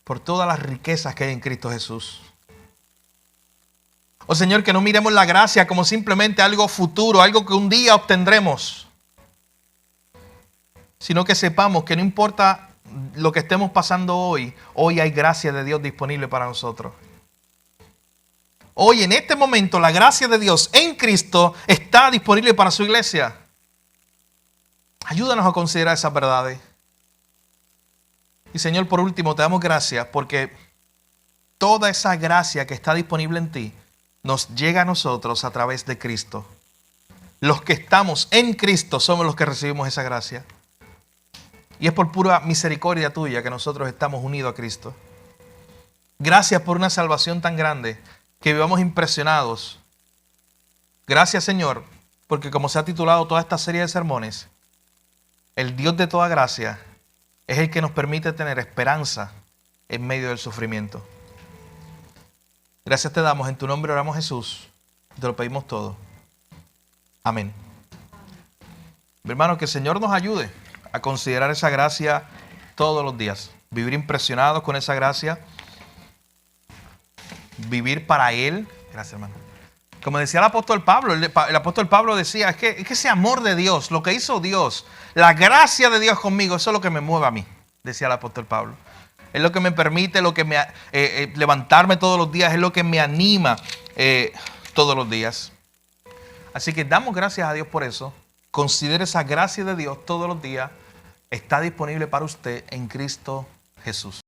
por todas las riquezas que hay en Cristo Jesús. Oh Señor, que no miremos la gracia como simplemente algo futuro, algo que un día obtendremos, sino que sepamos que no importa lo que estemos pasando hoy, hoy hay gracia de Dios disponible para nosotros. Hoy, en este momento, la gracia de Dios en Cristo está disponible para su iglesia. Ayúdanos a considerar esas verdades. Y Señor, por último, te damos gracias porque toda esa gracia que está disponible en ti nos llega a nosotros a través de Cristo. Los que estamos en Cristo somos los que recibimos esa gracia. Y es por pura misericordia tuya que nosotros estamos unidos a Cristo. Gracias por una salvación tan grande que vivamos impresionados. Gracias, Señor, porque como se ha titulado toda esta serie de sermones, el Dios de toda gracia es el que nos permite tener esperanza en medio del sufrimiento. Gracias te damos, en tu nombre oramos, Jesús, te lo pedimos todo. Amén. Mi hermano, que el Señor nos ayude a considerar esa gracia todos los días. Vivir impresionados con esa gracia. Vivir para Él. Gracias, hermano. Como decía el apóstol Pablo, el apóstol Pablo decía, es que ese amor de Dios, lo que hizo Dios, la gracia de Dios conmigo, eso es lo que me mueve a mí, decía el apóstol Pablo. Es lo que me permite, levantarme todos los días, es lo que me anima todos los días. Así que damos gracias a Dios por eso. Considere esa gracia de Dios todos los días. Está disponible para usted en Cristo Jesús.